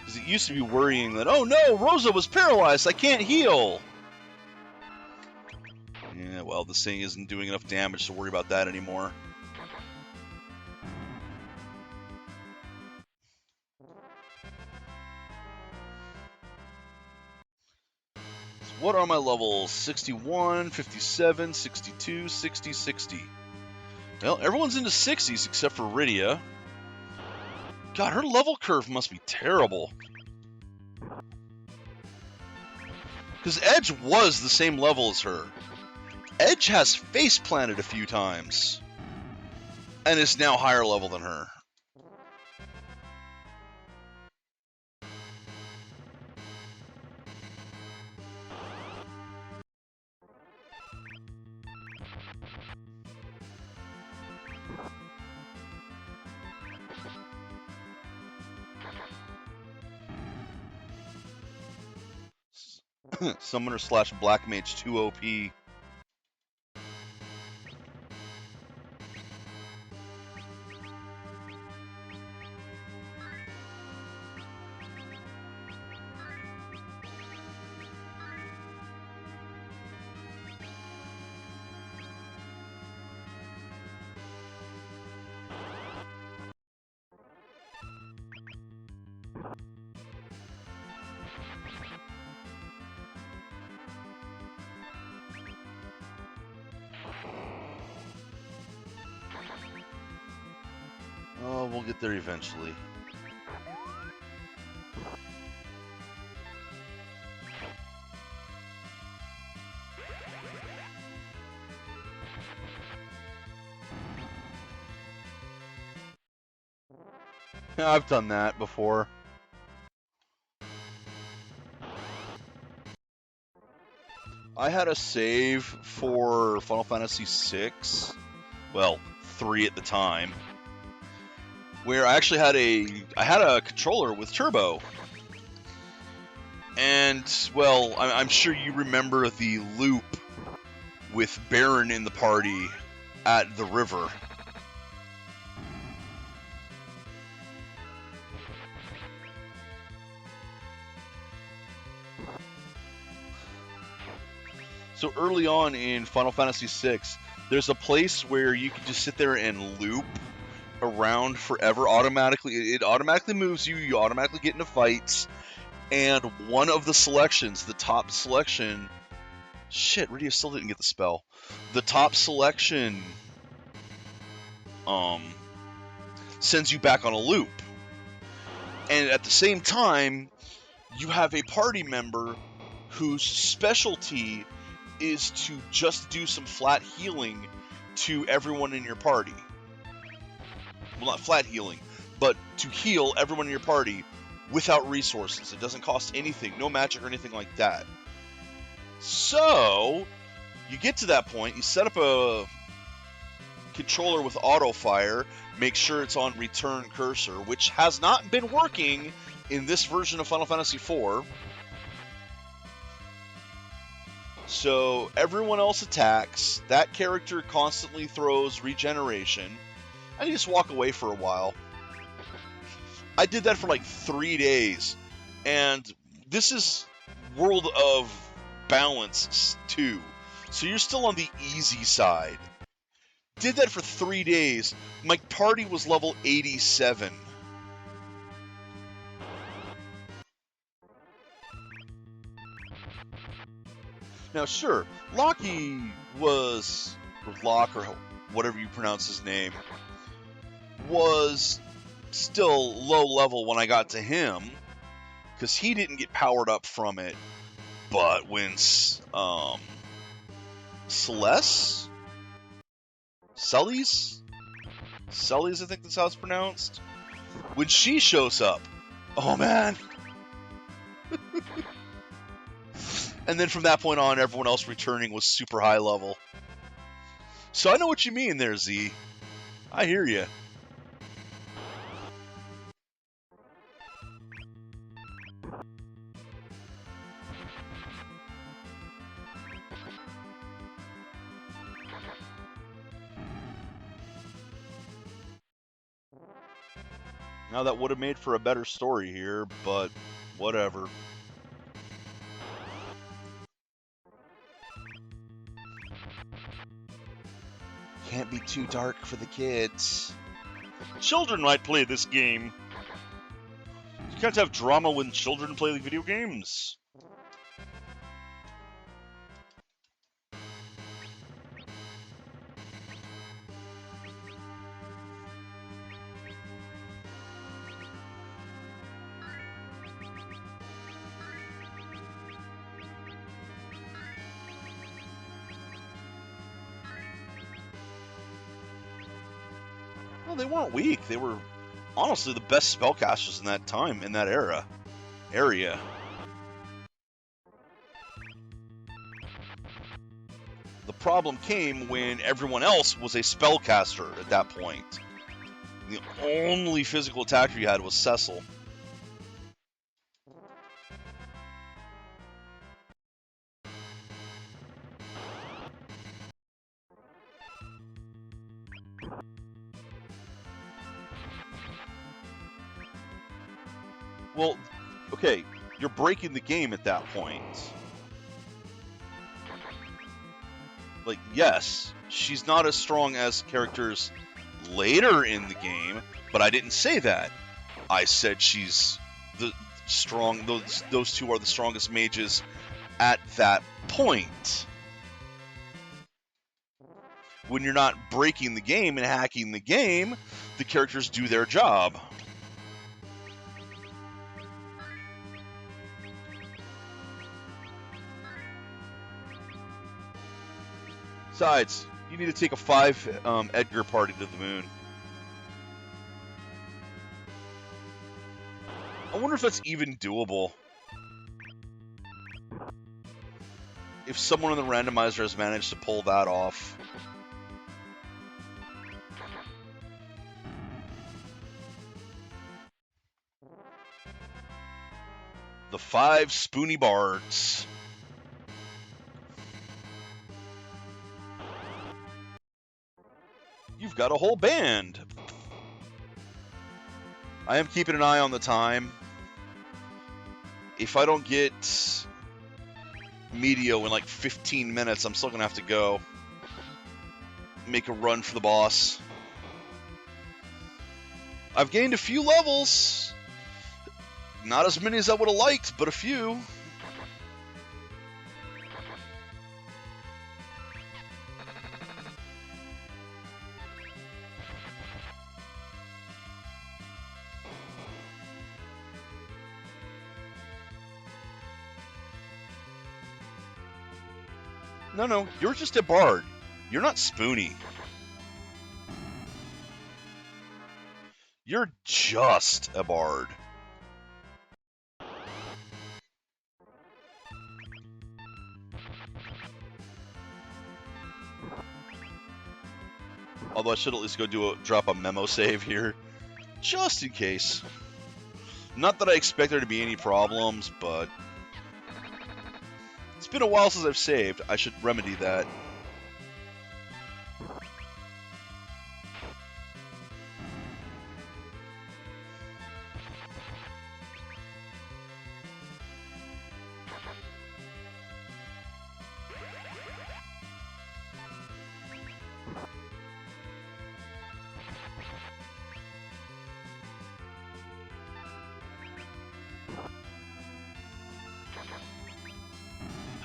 Because it used to be worrying that, oh no, Rosa was paralyzed, I can't heal! Yeah, well, this thing isn't doing enough damage to worry about that anymore. So what are my levels? 61, 57, 62, 60, 60. Well, everyone's into 60s except for Rydia. God, her level curve must be terrible. Because Edge was the same level as her. Edge has face planted a few times. And is now higher level than her. Summoner slash Black Mage 2 OP. Oh, we'll get there eventually. Yeah, I've done that before. I had a save for Final Fantasy VI, well, 3 at the time, where I actually had a controller with turbo. And, well, I'm sure you remember the loop with Baron in the party at the river. So early on in Final Fantasy VI, there's a place where you can just sit there and loop around forever automatically. It automatically moves you, you automatically get into fights, and one of the selections, the top selection... Shit, Rydia still didn't get the spell. The top selection sends you back on a loop. And at the same time, you have a party member whose specialty is to just do some flat healing to everyone in your party. Well, not flat healing, but to heal everyone in your party without resources. It doesn't cost anything, no magic or anything like that. So, you get to that point, you set up a controller with auto fire, make sure it's on return cursor, which has not been working in this version of Final Fantasy IV. So everyone else attacks, that character constantly throws regeneration, and you just walk away for a while. I did that for like 3 days, and this is World of Balance 2, so you're still on the easy side. Did that for 3 days, my party was level 87. Now, sure, Lockie was, or Locke, or whatever you pronounce his name, was still low level when I got to him, because he didn't get powered up from it. But when Sully's, I think that's how it's pronounced, when she shows up, oh man. And then from that point on, everyone else returning was super high level. So I know what you mean there, Z. I hear you. Now that would have made for a better story here, but whatever. Can't be too dark for the kids. Children might play this game. You can't have drama when children play video games. Well, they weren't weak. They were honestly the best spellcasters in that time, in that area. The problem came when everyone else was a spellcaster at that point. The only physical attacker you had was Cecil. Well, okay, you're breaking the game at that point. Like, yes, she's not as strong as characters later in the game, but I didn't say that. I said she's the strong. Those two are the strongest mages at that point. When you're not breaking the game and hacking the game, the characters do their job. Besides, you need to take a 5 Edgar party to the moon. I wonder if that's even doable. If someone in the randomizer has managed to pull that off. The 5 Spoony Bards. You've got a whole band. I am keeping an eye on the time. If I don't get Meteo in like 15 minutes, I'm still going to have to go make a run for the boss. I've gained a few levels. Not as many as I would have liked, but a few. No, you're just a bard. You're not Spoony. You're just a bard. Although I should at least go drop a memo save here, just in case. Not that I expect there to be any problems, but it's been a while since I've saved. I should remedy that.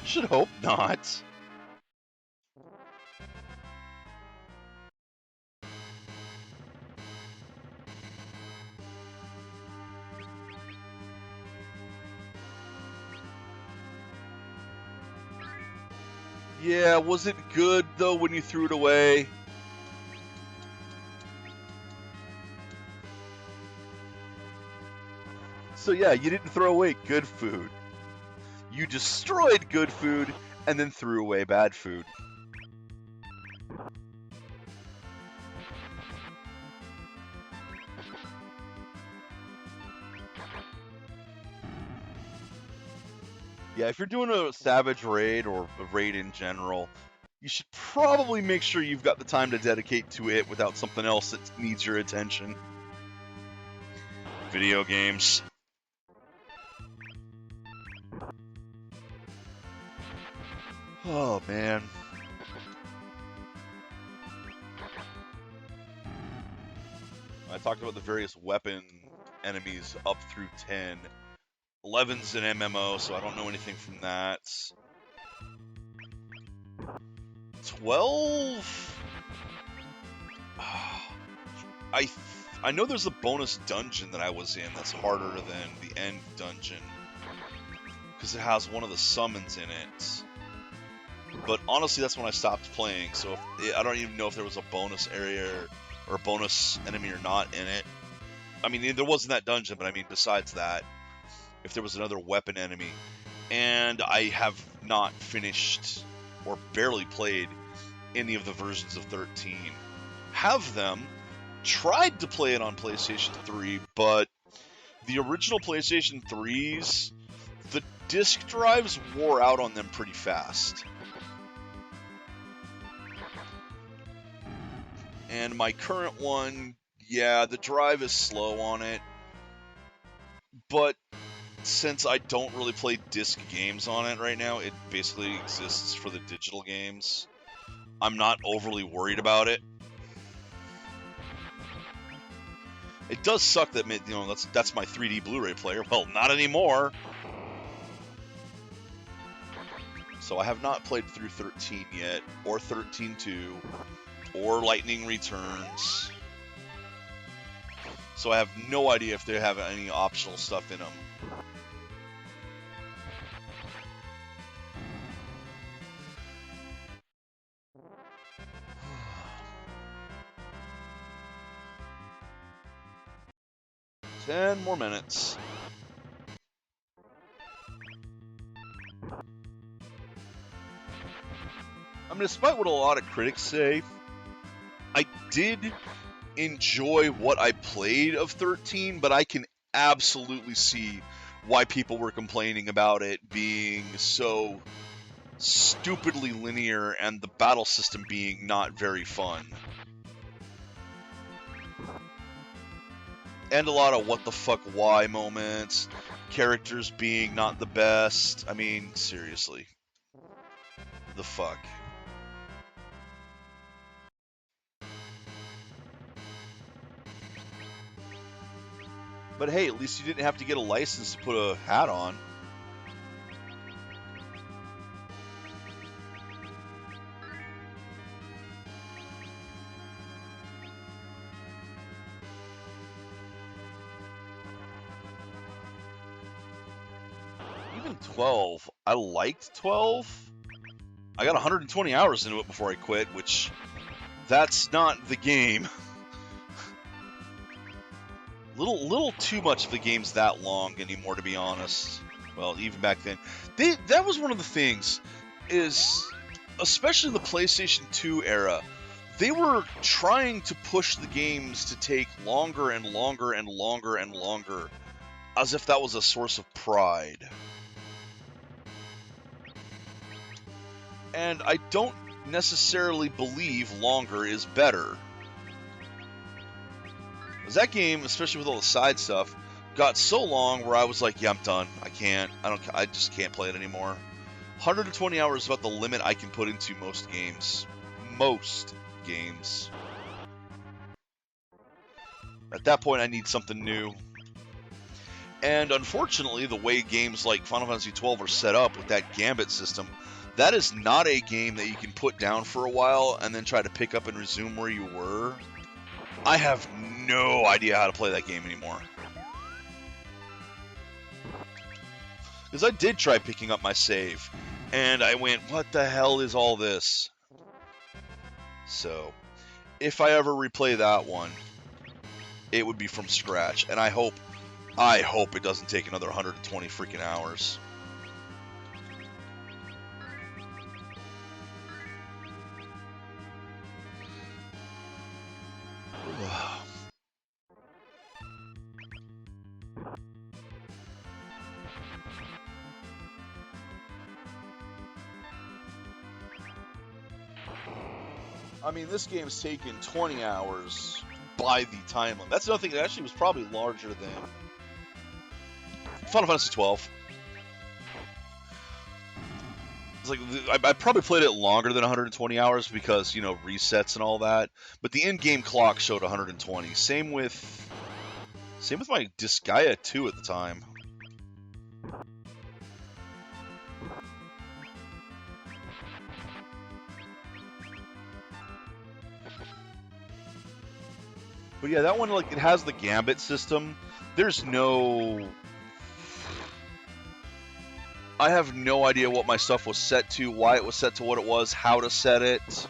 I should hope not. Yeah, was it good though when you threw it away? So yeah, you didn't throw away good food. You destroyed good food and then threw away bad food. Yeah, if you're doing a savage raid or a raid in general, you should probably make sure you've got the time to dedicate to it without something else that needs your attention. video games. Oh, man. I talked about the various weapon enemies up through 10. 11's an MMO, so I don't know anything from that. 12? I know there's a bonus dungeon that I was in that's harder than the end dungeon, because it has one of the summons in it. But honestly, that's when I stopped playing, so I don't even know if there was a bonus area or a bonus enemy or not in it. I mean, there wasn't that dungeon, but I mean, besides that, if there was another weapon enemy. And I have not finished or barely played any of the versions of 13. Have them. Tried to play it on PlayStation 3, but the original PlayStation 3s, the disk drives wore out on them pretty fast. And my current one, yeah, the drive is slow on it, but since I don't really play disc games on it right now, it basically exists for the digital games. I'm not overly worried about it. It does suck that, you know, that's my 3D Blu-ray player. Well, not anymore. So I have not played through 13 yet, or 13.2, or Lightning Returns. So I have no idea if they have any optional stuff in them. Ten more minutes. I mean, despite what a lot of critics say, I did enjoy what I played of 13, but I can absolutely see why people were complaining about it being so stupidly linear and the battle system being not very fun. And a lot of what the fuck why moments, characters being not the best. I mean, seriously. The fuck. But hey, at least you didn't have to get a license to put a hat on. Even 12. I liked 12. I got 120 hours into it before I quit, which that's not the game. Little too much of the game's that long anymore, to be honest. Well, even back then. That was one of the things, is, especially in the PlayStation 2 era, they were trying to push the games to take longer and longer and longer and longer, as if that was a source of pride. And I don't necessarily believe longer is better. Because that game, especially with all the side stuff, got so long where I was like, yeah, I'm done. I just can't play it anymore. 120 hours is about the limit I can put into most games. Most games. At that point, I need something new. And unfortunately, the way games like Final Fantasy XII are set up with that Gambit system, that is not a game that you can put down for a while and then try to pick up and resume where you were. I have no idea how to play that game anymore. Because I did try picking up my save, and I went, what the hell is all this? So, if I ever replay that one, it would be from scratch, and I hope it doesn't take another 120 freaking hours. I mean, this game's taken 20 hours, by the time limit. That's another thing that actually was probably larger than Final Fantasy 12. It's like I probably played it longer than 120 hours because, you know, resets and all that. But the in-game clock showed 120. Same with my Disgaea 2 at the time. But yeah, that one, like, it has the gambit system. There's no... I have no idea what my stuff was set to, why it was set to what it was, how to set it.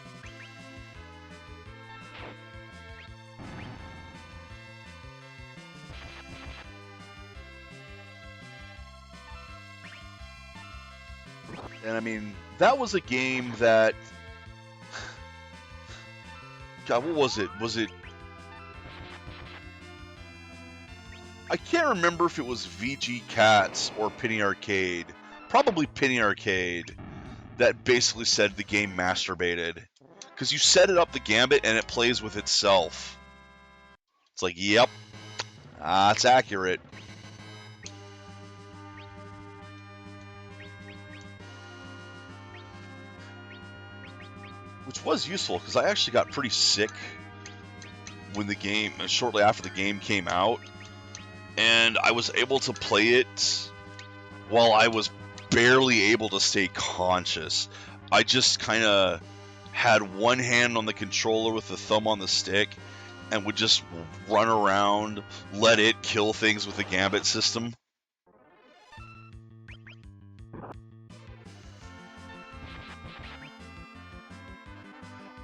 And I mean, that was a game that... God, what was it? Was it... I can't remember if it was VG Cats or Penny Arcade. Probably Penny Arcade. That basically said the game masturbated. Because you set it up the gambit and it plays with itself. It's like, yep. That's accurate. Which was useful, because I actually got pretty sick when the game, shortly after the game came out. And I was able to play it while I was barely able to stay conscious. I just kind of had one hand on the controller with the thumb on the stick and would just run around, let it kill things with the gambit system.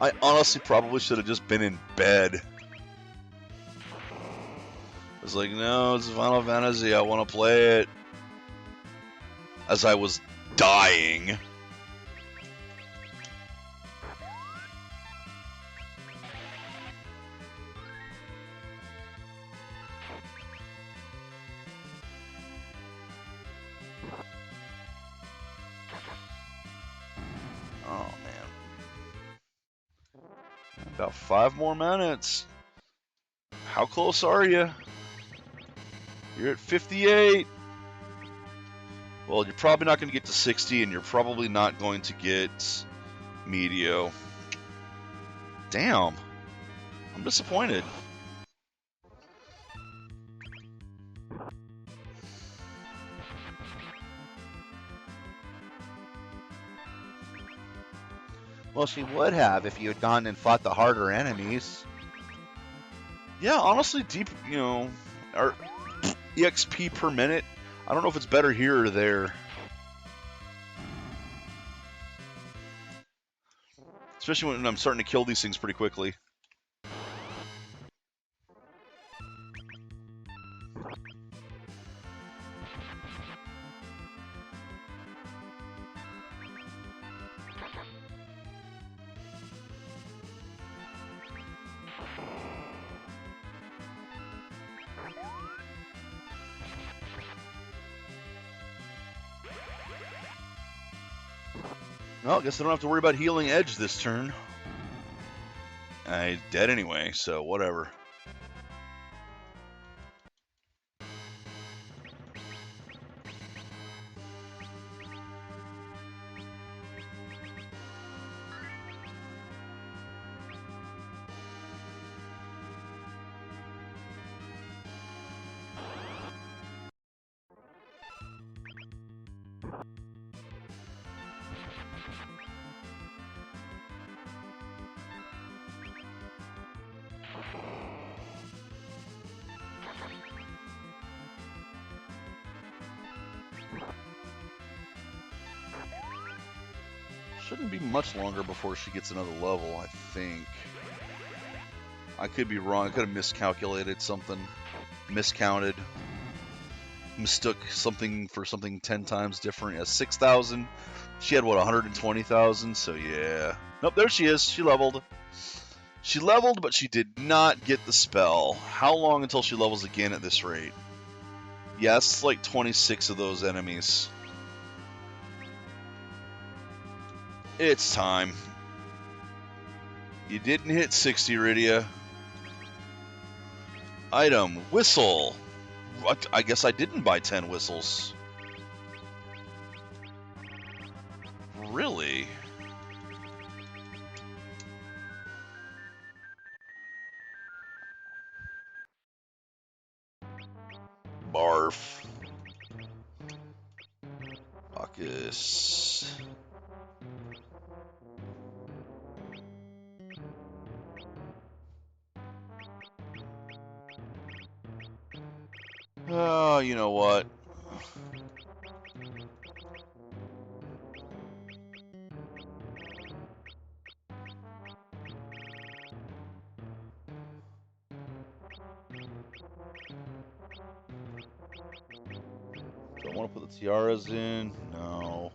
I honestly probably should have just been in bed. It's like, no, it's Final Fantasy, I want to play it. As I was dying. Oh, man. About 5 more minutes. How close are you? You're at 58. Well, you're probably not going to get to 60, and you're probably not going to get Meteo. Damn. I'm disappointed. Well, she would have if you had gone and fought the harder enemies. Yeah, honestly, deep, you know, our EXP per minute, I don't know if it's better here or there. Especially when I'm starting to kill these things pretty quickly. Well, I guess I don't have to worry about healing Edge this turn. I'm dead anyway, so whatever. Shouldn't be much longer before she gets another level, I think. I could be wrong. I could have miscalculated something. Miscounted. Mistook something for something 10 times different. Yeah, 6,000. She had, what, 120,000? So, yeah. Nope, there she is. She leveled. She leveled, but she did not get the spell. How long until she levels again at this rate? Yeah, it's like 26 of those enemies. It's time. You didn't hit 60, Rydia. Item, whistle. I guess I didn't buy 10 whistles. Really? Barf. Bacchus. Oh, you know what? Do I want to put the tiaras in? No.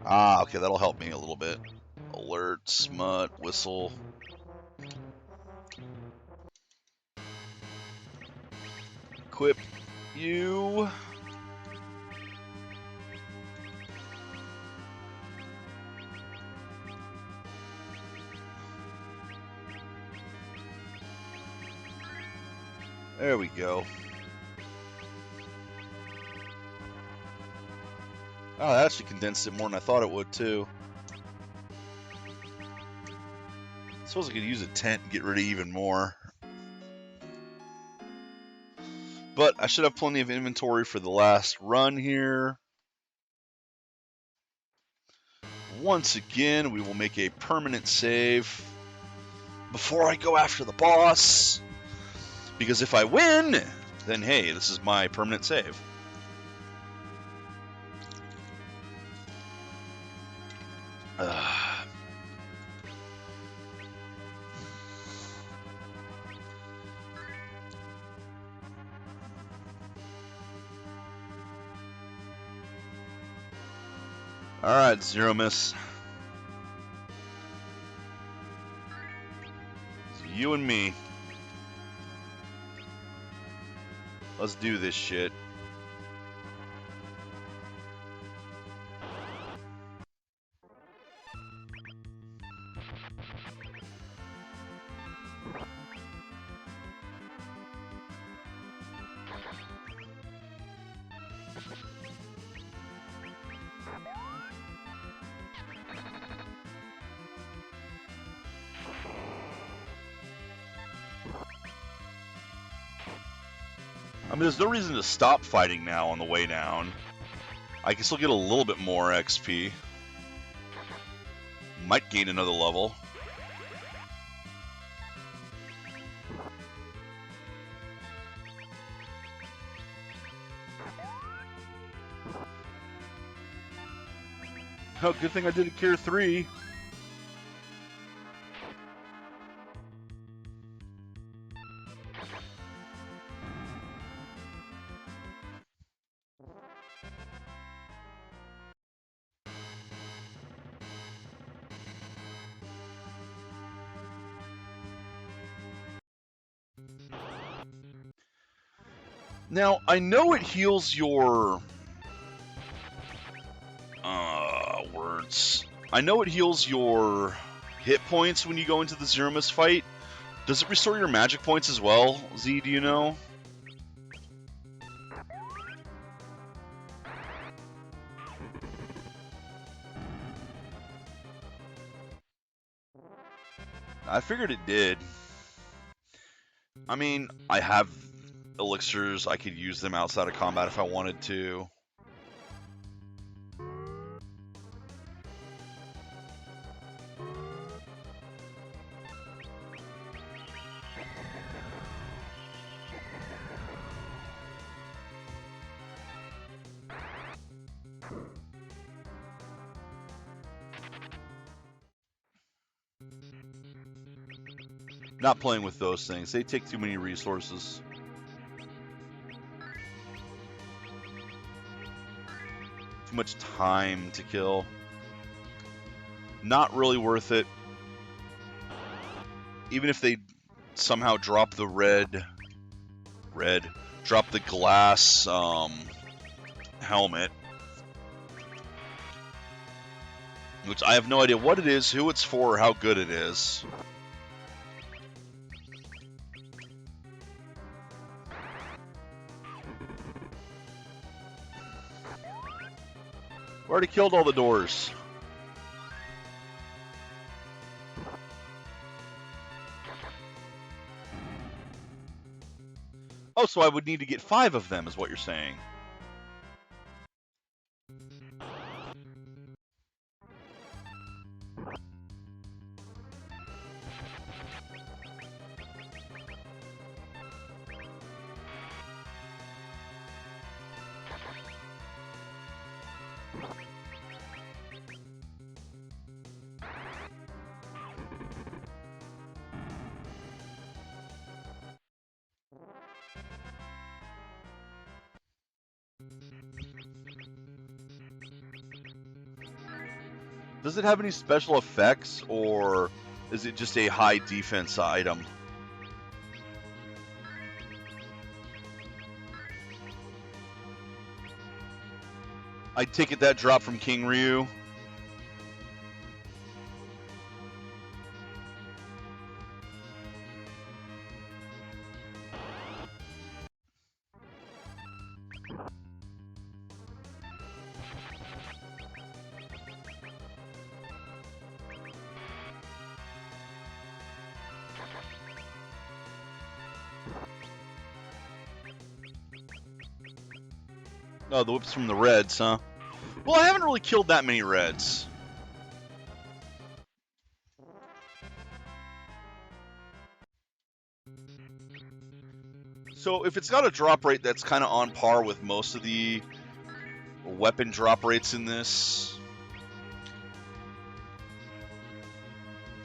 Ah, okay, that'll help me a little bit. Alert, smut, whistle. Equip you. There we go. Oh, that actually condensed it more than I thought it would, too. I suppose I could use a tent and get rid of even more. But I should have plenty of inventory for the last run here. Once again, we will make a permanent save before I go after the boss. Because if I win, then hey, this is my permanent save. Alright, Zeromus. It's you and me. Let's do this shit. I mean, there's no reason to stop fighting now on the way down. I can still get a little bit more XP. Might gain another level. Oh, good thing I did a Cure 3. Now, I know it heals your... words. I know it heals your hit points when you go into the Zeromus fight. Does it restore your magic points as well, Z, do you know? I figured it did. I mean, I have elixirs. I could use them outside of combat if I wanted to. Not playing with those things. They take too many resources. Too much time to kill. Not really worth it. Even if they somehow drop the drop the glass helmet. Which I have no idea what it is, who it's for, or how good it is. Already killed all the doors. Oh, so I would need to get 5 of them, is what you're saying. Does it have any special effects, or is it just a high defense item? I take it that drop from King Ryu. Oh, the whip's from the Reds, huh? Well, I haven't really killed that many Reds. So if it's got a drop rate that's kind of on par with most of the weapon drop rates in this...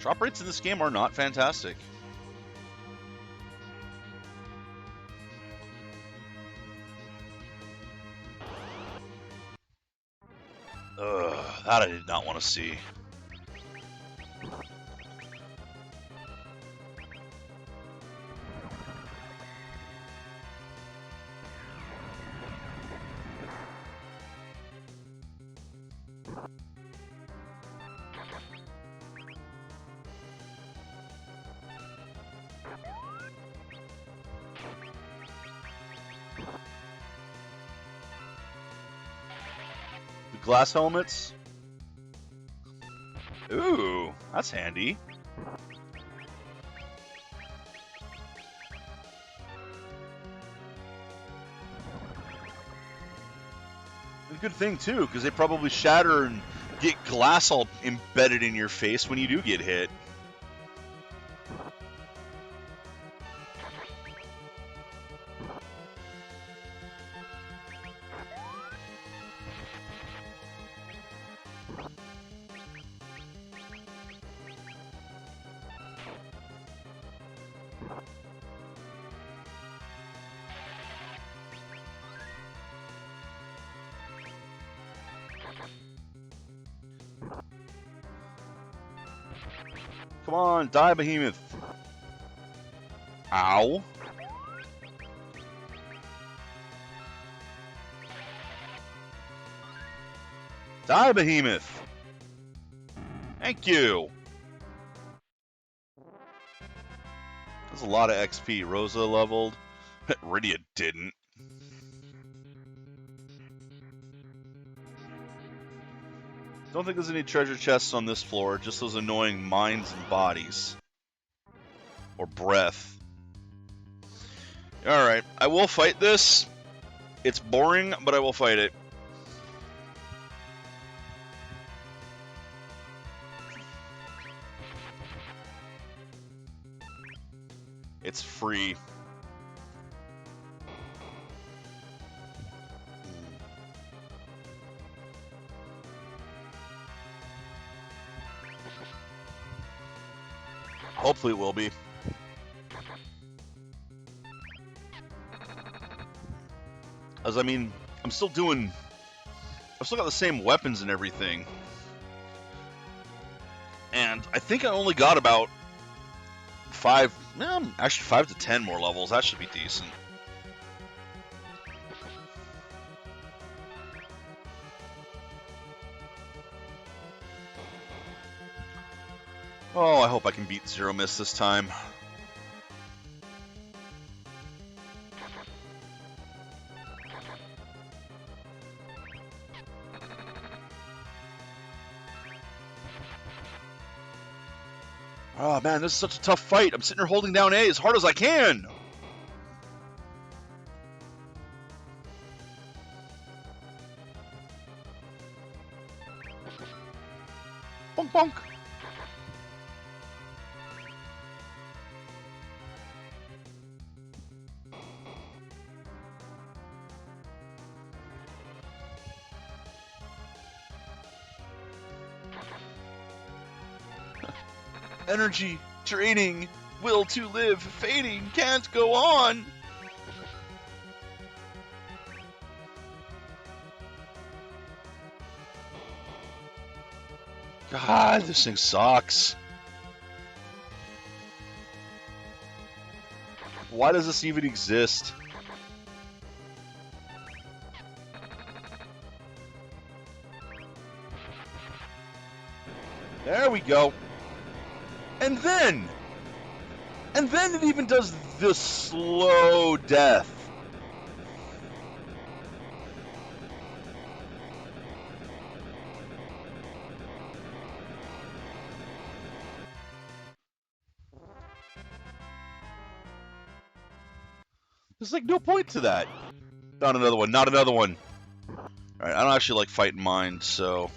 Drop rates in this game are not fantastic. Ugh, that I did not want to see. The glass helmets? Ooh, that's handy. A good thing, too, because they probably shatter and get glass all embedded in your face when you do get hit. Come on, die, Behemoth. Ow. Die, Behemoth. Thank you. That's a lot of XP. Rosa leveled. Rydia didn't. Don't think there's any treasure chests on this floor, just those annoying minds and bodies. Or breath. Alright, I will fight this. It's boring, but I will fight it. It's free. Hopefully it will be. As I mean, I've still got the same weapons and everything. And I think I only got about 5 to 10 more levels. That should be decent. Oh, I hope I can beat Zeromus this time. Oh man, this is such a tough fight. I'm sitting here holding down A as hard as I can. Bonk bonk. Energy draining, will to live fading, can't go on. God, this thing sucks. Why does this even exist? There we go. And then it even does the slow death. There's like no point to that. Not another one, not another one. Alright, I don't actually like fighting mine, so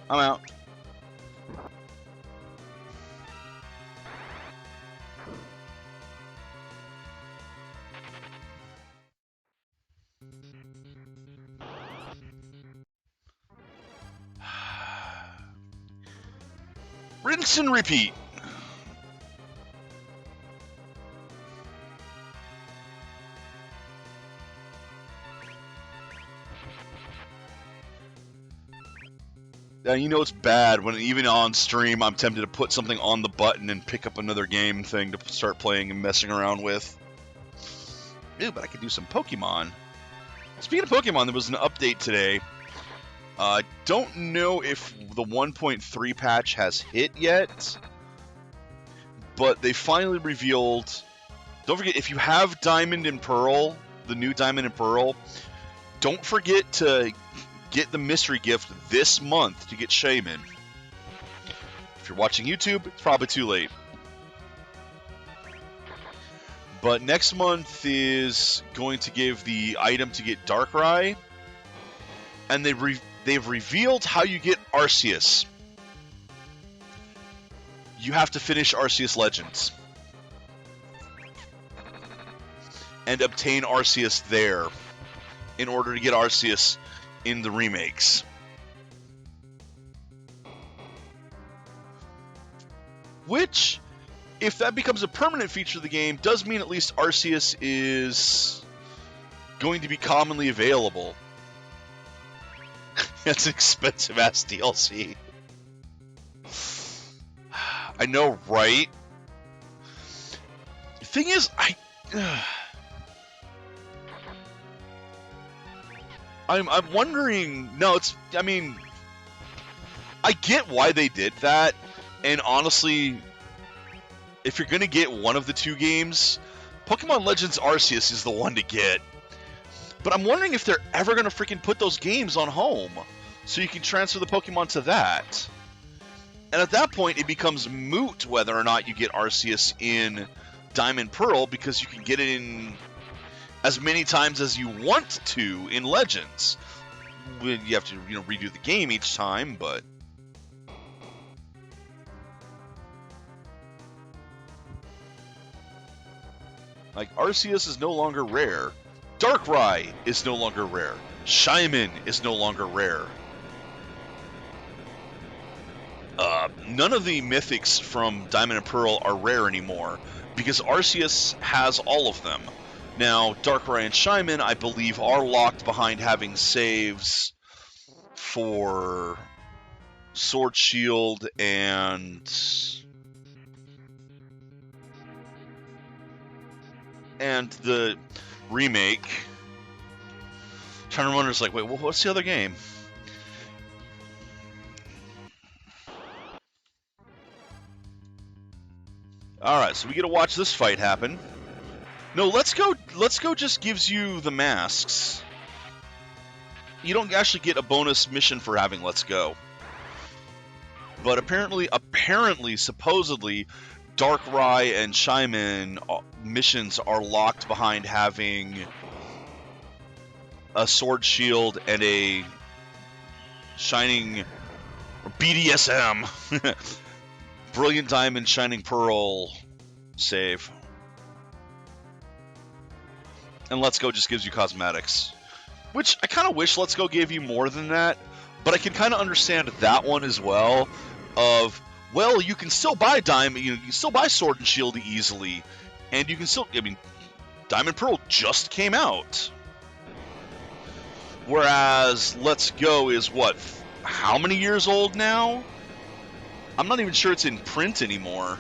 I'm out. Rinse and repeat. Now, you know it's bad when even on stream I'm tempted to put something on the button and pick up another game thing to start playing and messing around with. Ew, but I could do some Pokemon. Speaking of Pokemon, there was an update today. Don't know if the 1.3 patch has hit yet, but they finally revealed... Don't forget, if you have Diamond and Pearl, the new Diamond and Pearl, don't forget to get the mystery gift this month to get Shaman. If you're watching YouTube, it's probably too late. But next month is going to give the item to get Darkrai, and they've revealed how you get Arceus. You have to finish Arceus Legends and obtain Arceus there in order to get Arceus in the remakes. Which, if that becomes a permanent feature of the game, does mean at least Arceus is going to be commonly available. That's an expensive-ass DLC. I know, right? The thing is, I'm wondering... No, it's... I mean... I get why they did that, and honestly, if you're gonna get one of the two games, Pokemon Legends Arceus is the one to get. But I'm wondering if they're ever gonna freaking put those games on home, so you can transfer the Pokemon to that. And at that point, it becomes moot whether or not you get Arceus in Diamond Pearl, because you can get it in as many times as you want to in Legends. You have to, redo the game each time, but... Like, Arceus is no longer rare. Darkrai is no longer rare. Shaman is no longer rare. None of the mythics from Diamond and Pearl are rare anymore, because Arceus has all of them. Now, Darkrai and Shaman, I believe, are locked behind having saves for Sword Shield and the remake. I'm trying to remember, it's like, wait, what's the other game? Alright, so we get to watch this fight happen. No, Let's Go just gives you the masks. You don't actually get a bonus mission for having Let's Go. But apparently, supposedly, Darkrai and Shyman missions are locked behind having a Sword Shield and a Shining BDSM, Brilliant Diamond, Shining Pearl save. And Let's Go just gives you cosmetics, which I kind of wish Let's Go gave you more than that, but I can kind of understand that one as well. Of, well, you can still buy Diamond, you can still buy Sword and Shield easily, and you can still, I mean, Diamond Pearl just came out. Whereas Let's Go is what, how many years old now? I'm not even sure it's in print anymore.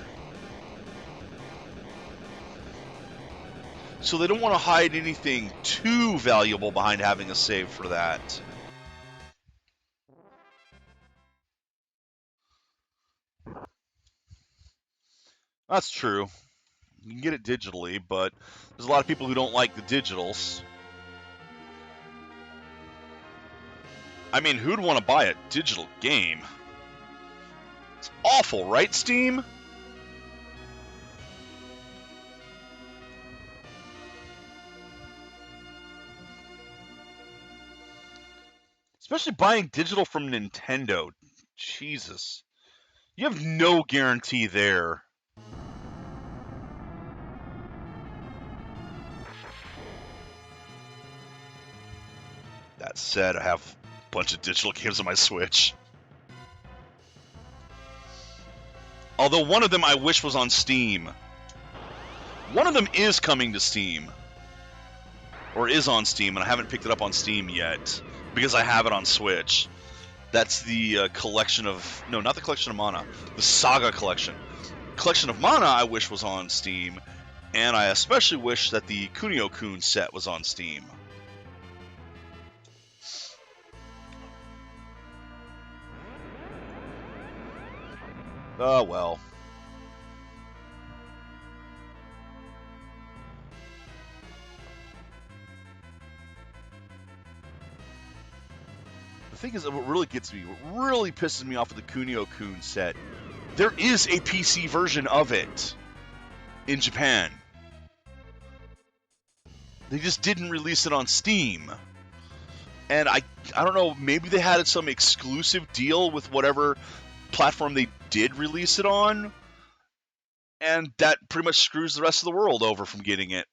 So they don't want to hide anything too valuable behind having a save for that. That's true. You can get it digitally, but there's a lot of people who don't like the digitals. I mean, who'd want to buy a digital game? It's awful, right, Steam? Especially buying digital from Nintendo. Jesus. You have no guarantee there. That said, I have a bunch of digital games on my Switch. Although one of them I wish was on Steam. One of them is coming to Steam. Or is on Steam, and I haven't picked it up on Steam yet. Because I have it on Switch. That's the collection of... No, not the collection of Mana. The Saga collection. Collection of Mana I wish was on Steam. And I especially wish that the Kunio-kun set was on Steam. Oh, well. The thing is, what really gets me, what really pisses me off with the Kunio-kun set, there is a PC version of it in Japan. They just didn't release it on Steam. And I don't know, maybe they had some exclusive deal with whatever platform they did release it on, and that pretty much screws the rest of the world over from getting it.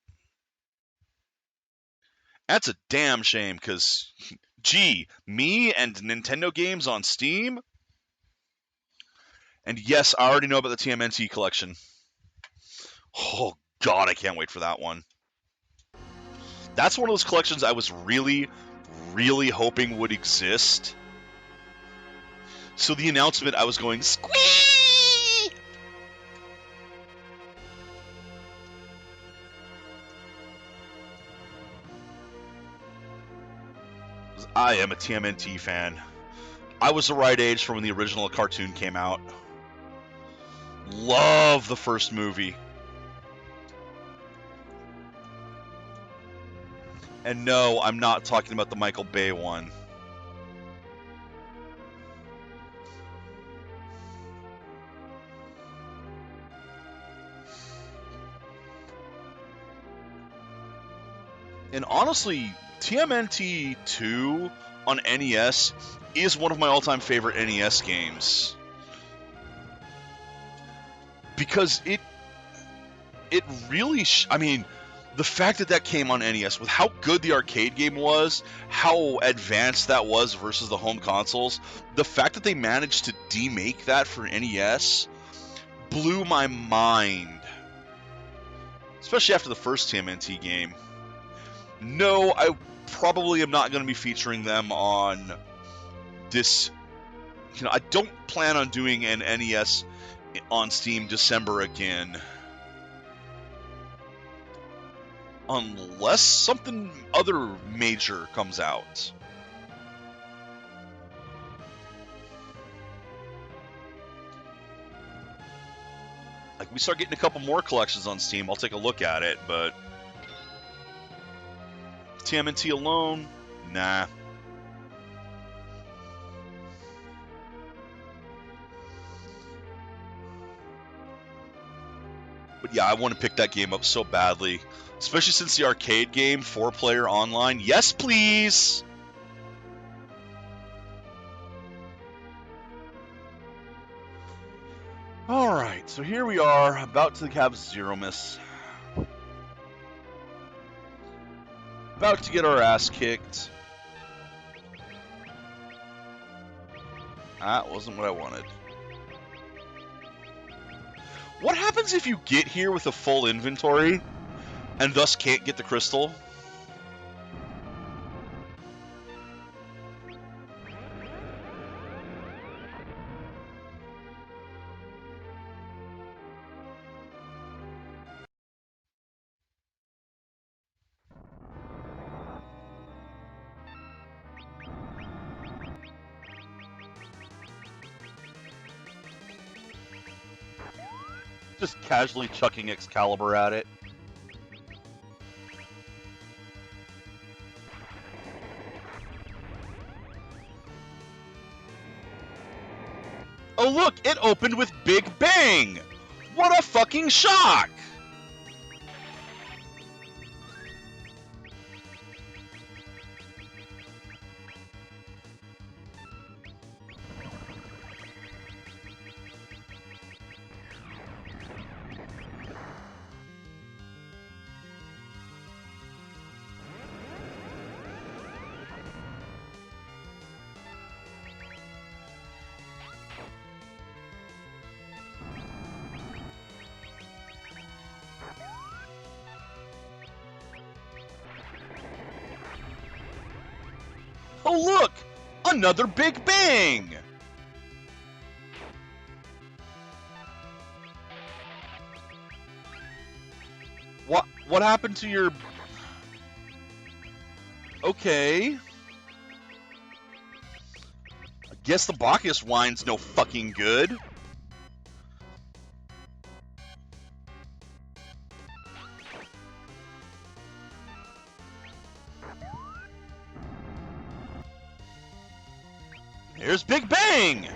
That's a damn shame, because, gee, me and Nintendo games on Steam? And yes, I already know about the TMNT collection. Oh, God, I can't wait for that one. That's one of those collections I was really, really hoping would exist. So the announcement, I was going, squee! I am a TMNT fan. I was the right age for when the original cartoon came out. Love the first movie. And no, I'm not talking about the Michael Bay one. And honestly, TMNT 2 on NES is one of my all-time favorite NES games. Because it really, I mean, the fact that came on NES, with how good the arcade game was, how advanced that was versus the home consoles, the fact that they managed to demake that for NES blew my mind. Especially after the first TMNT game. No, I probably am not going to be featuring them on this. I don't plan on doing an NES on Steam December again. Unless something other major comes out. Like, we start getting a couple more collections on Steam, I'll take a look at it, but TMNT alone, nah. But yeah, I want to pick that game up so badly. Especially since the arcade game, 4-player online. Yes, please! Alright, so here we are, about to have Zeromus. About to get our ass kicked. That wasn't what I wanted. What happens if you get here with a full inventory, and thus can't get the crystal? Just casually chucking Excalibur at it. Oh look, it opened with Big Bang! What a fucking shock! Oh look! Another Big Bang! What happened to your... Okay. I guess the Bacchus wine's no fucking good. Here's Big Bang!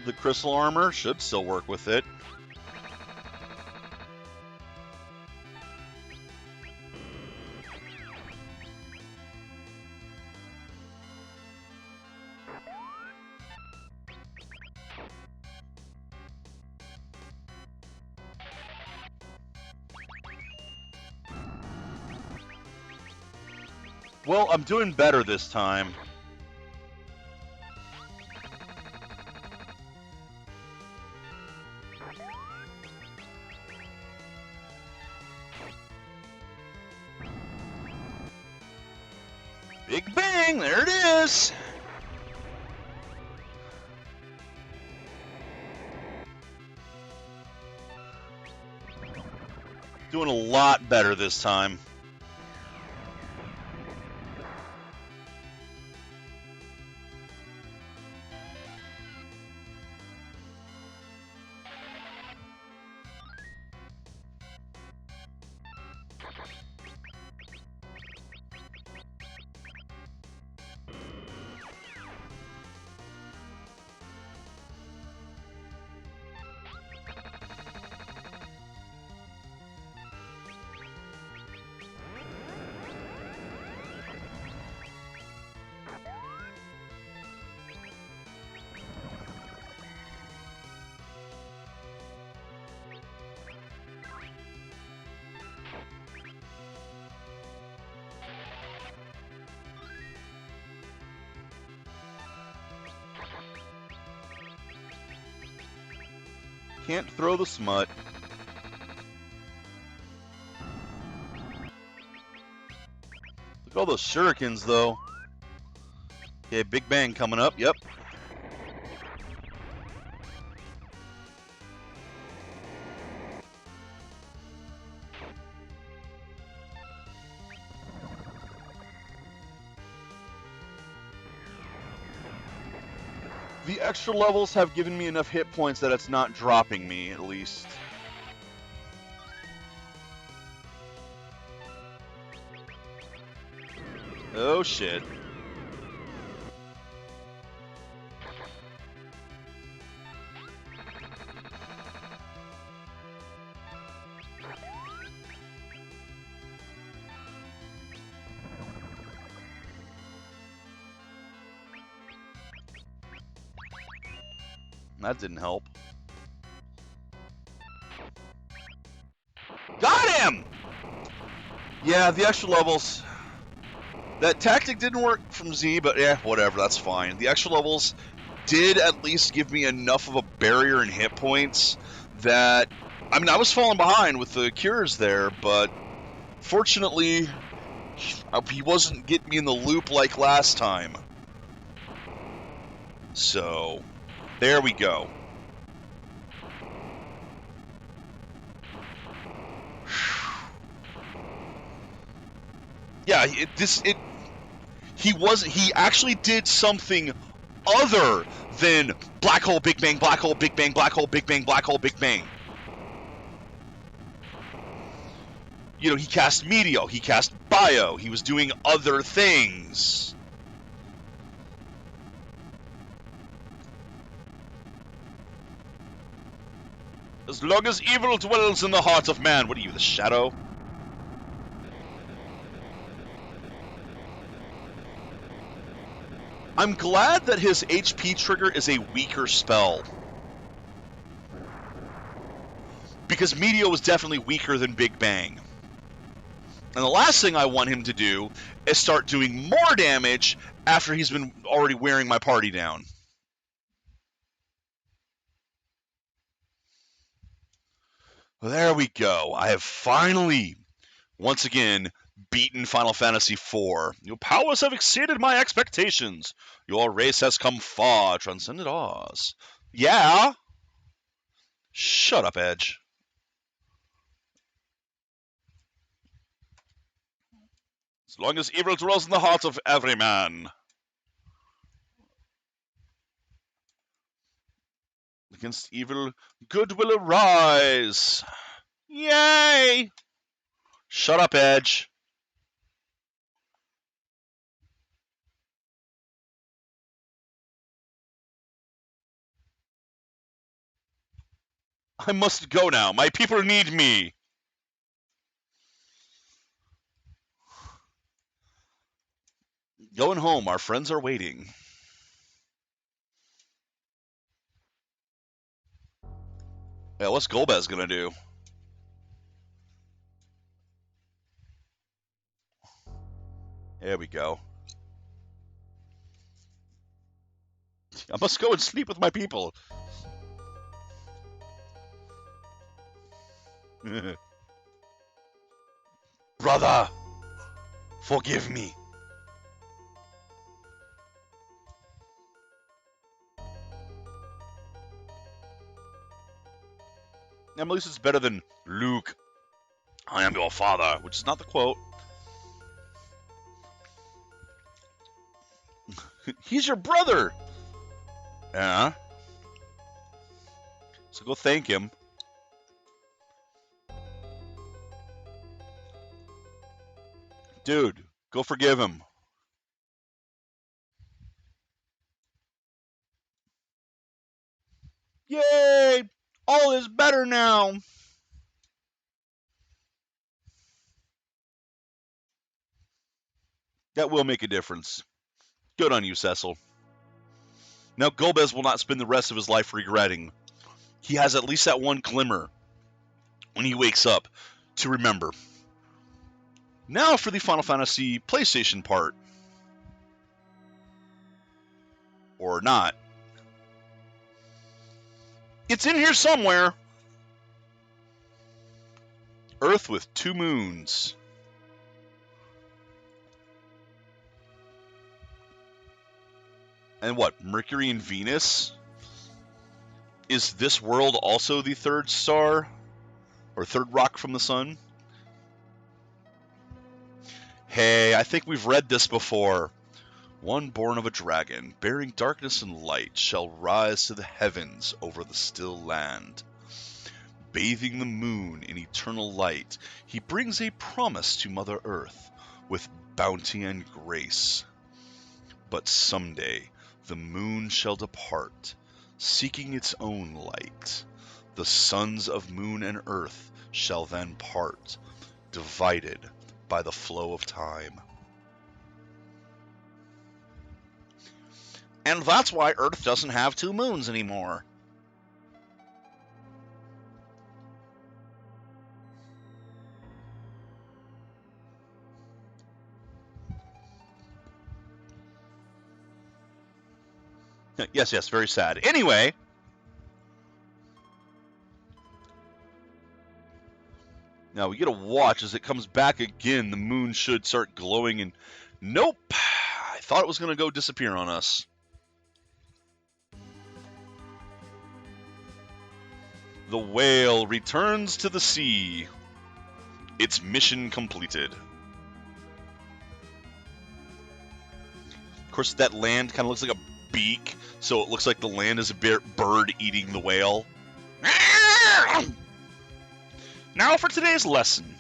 The crystal armor should still work with it. Well, I'm doing better this time. Big Bang, there it is! Doing a lot better this time. Can't throw the smut. Look at all those shurikens, though. Okay, Big Bang coming up, yep. The extra levels have given me enough hit points that it's not dropping me, at least. Oh shit. That didn't help. Got him! Yeah, the extra levels. That tactic didn't work from Z, but yeah, whatever, that's fine. The extra levels did at least give me enough of a barrier in hit points that, I mean, I was falling behind with the cures there, but fortunately, he wasn't getting me in the loop like last time. So, there we go. Yeah, he actually did something other than black hole, big bang, black hole, big bang, black hole, big bang, black hole, big bang. You know, he cast Meteo, he cast Bio, he was doing other things. As long as evil dwells in the heart of man. What are you, the Shadow? I'm glad that his HP trigger is a weaker spell. Because Meteo was definitely weaker than Big Bang. And the last thing I want him to do is start doing more damage after he's been already wearing my party down. Well, there we go. I have finally, once again, beaten Final Fantasy IV. Your powers have exceeded my expectations. Your race has come far, transcended ours. Yeah? Shut up, Edge. As long as evil dwells in the heart of every man. Against evil, good will arise. Yay! Shut up, Edge. I must go now. My people need me. Going home. Our friends are waiting. Yeah, what's Golbez gonna do? There we go. I must go and sleep with my people. Brother, forgive me. At least it's better than Luke, I am your father, which is not the quote. He's your brother. Yeah. So go thank him. Dude, go forgive him. Yay! All is better now. That will make a difference. Good on you, Cecil. Now, Golbez will not spend the rest of his life regretting. He has at least that one glimmer when he wakes up to remember. Now for the Final Fantasy PlayStation part. Or not. It's in here somewhere. Earth with 2 moons. And what, Mercury and Venus? Is this world also the 3rd star? Or 3rd rock from the sun? Hey, I think we've read this before. One born of a dragon, bearing darkness and light, shall rise to the heavens over the still land. Bathing the moon in eternal light, he brings a promise to Mother Earth with bounty and grace. But someday the moon shall depart, seeking its own light. The sons of moon and earth shall then part, divided by the flow of time. And that's why Earth doesn't have two moons anymore. Yes, yes, very sad. Anyway, now we get a watch as it comes back again. The moon should start glowing, and nope, I thought it was going to go disappear on us. The whale returns to the sea. Its mission completed. Of course, that land kind of looks like a beak, so it looks like the land is a bird eating the whale. Now for today's lesson.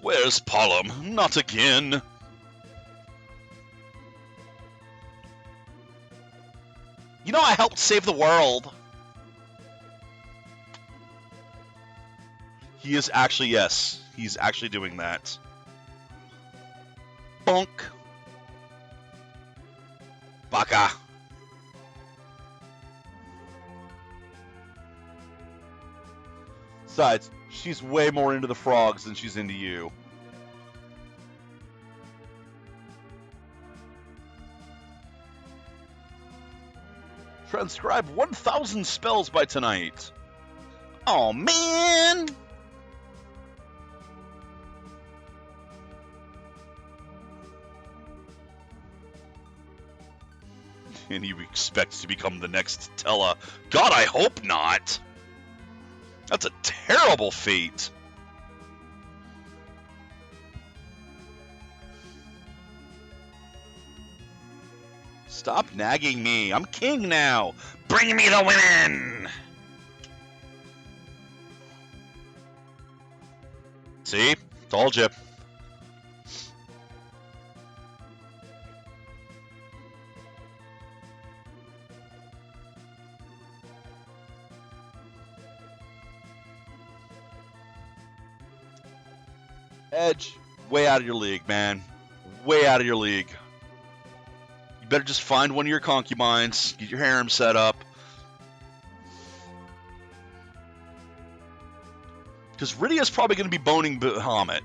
Where's Pollum? Not again. You know, I helped save the world. He is actually, yes, he's actually doing that. Bonk. Baka. Besides, she's way more into the frogs than she's into you. Transcribe 1,000 spells by tonight. Oh man! And he expects to become the next Tella. God, I hope not! That's a terrible fate. Stop nagging me. I'm king now. Bring me the women! See? Told you. Edge, way out of your league, man. Way out of your league. You better just find one of your concubines, get your harem set up. Because Rydia's probably going to be boning Bahamut.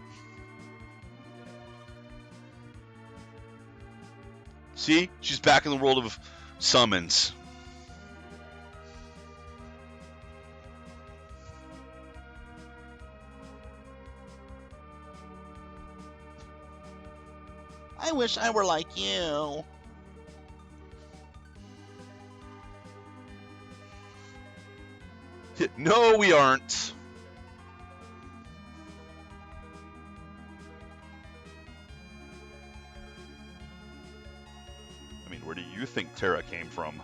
See? She's back in the world of summons. I wish I were like you. No, we aren't. I mean, where do you think Terra came from?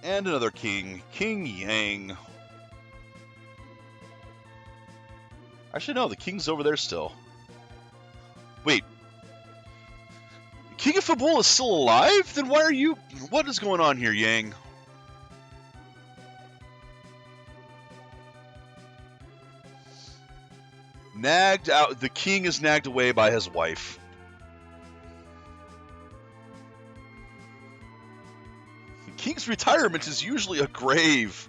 And another king, King Yang. Actually, no, the king's over there still. Wait. King of Fabul is still alive? Then why are you... What is going on here, Yang? Nagged out... The king is nagged away by his wife. The king's retirement is usually a grave.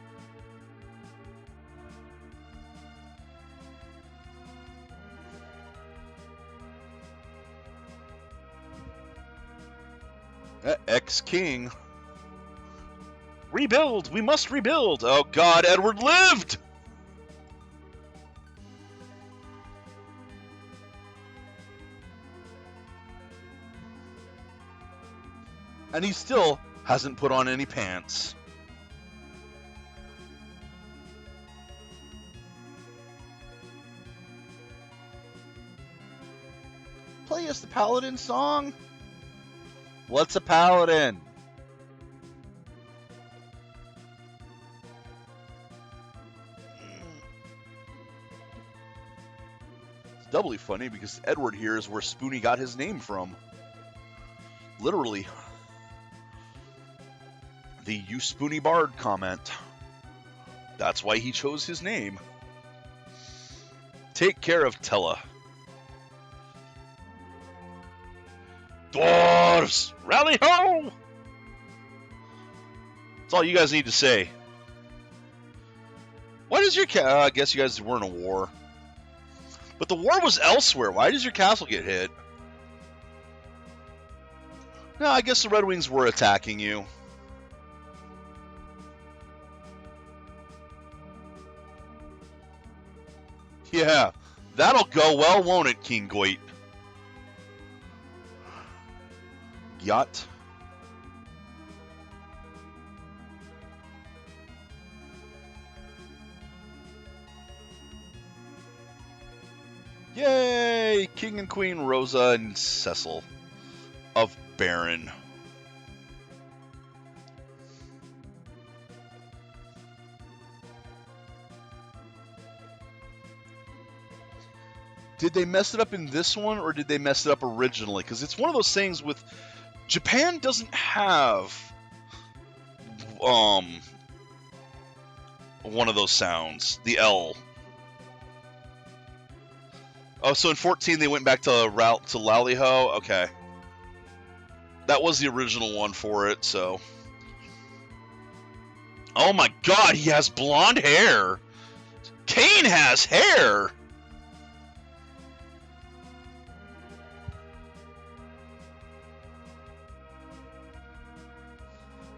Ex-king. Rebuild! We must rebuild! Oh god, Edward lived! And he still Hasn't put on any pants. Play us the Paladin song. What's a Paladin? It's doubly funny because Edward here is where Spoony got his name from. Literally. The "You Spoony Bard" comment. That's why he chose his name. Take care of Tella. Dwarves! Rally ho! That's all you guys need to say. Why does your I guess you guys were in a war. But the war was elsewhere. Why does your castle get hit? No, I guess the Red Wings were attacking you. Yeah, that'll go well, won't it, King Goit? Yacht. Yay! King and Queen Rosa and Cecil of Baron. Did they mess it up in this one, or did they mess it up originally? Because it's one of those things with Japan doesn't have one of those sounds, the L. Oh, so in 14 they went back to Laliho? Okay. That was the original one for it, so. Oh my god, he has blonde hair! Kane has hair!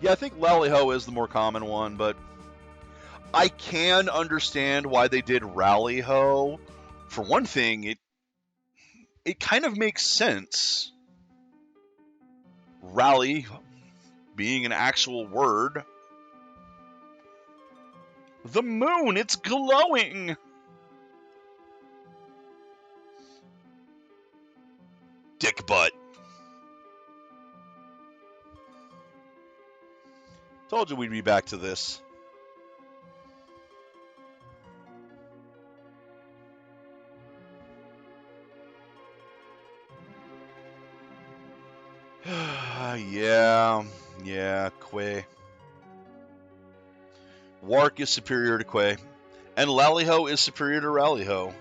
Yeah, I think Laliho is the more common one, but I can understand why they did Rally-Ho. For one thing, it kind of makes sense. Rally being an actual word. The moon, it's glowing! Dick butt. Told you we'd be back to this. Yeah, Quay. Wark is superior to Quay. And Laliho is superior to Rallyho.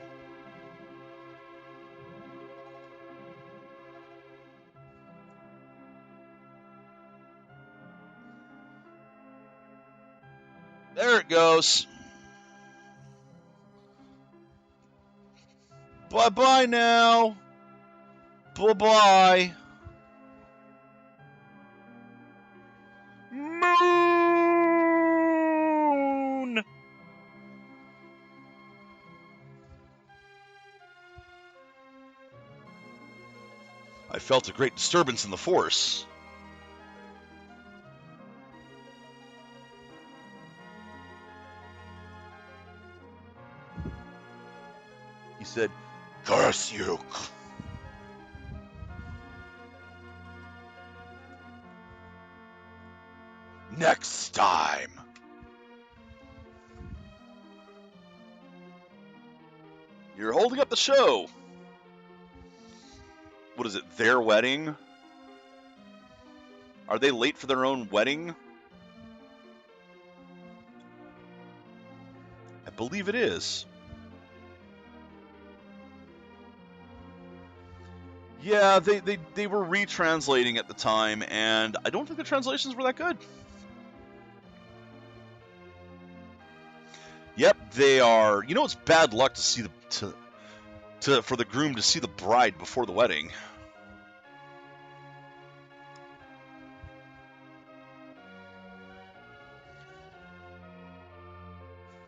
There it goes. Bye-bye now. Bye-bye. Moon! I felt a great disturbance in the force. He said, "Curse you." Next time. You're holding up the show. What is it, their wedding? Are they late for their own wedding? I believe it is. Yeah, they were retranslating at the time, and I don't think the translations were that good. Yep, they are. You know, it's bad luck to see for the groom to see the bride before the wedding.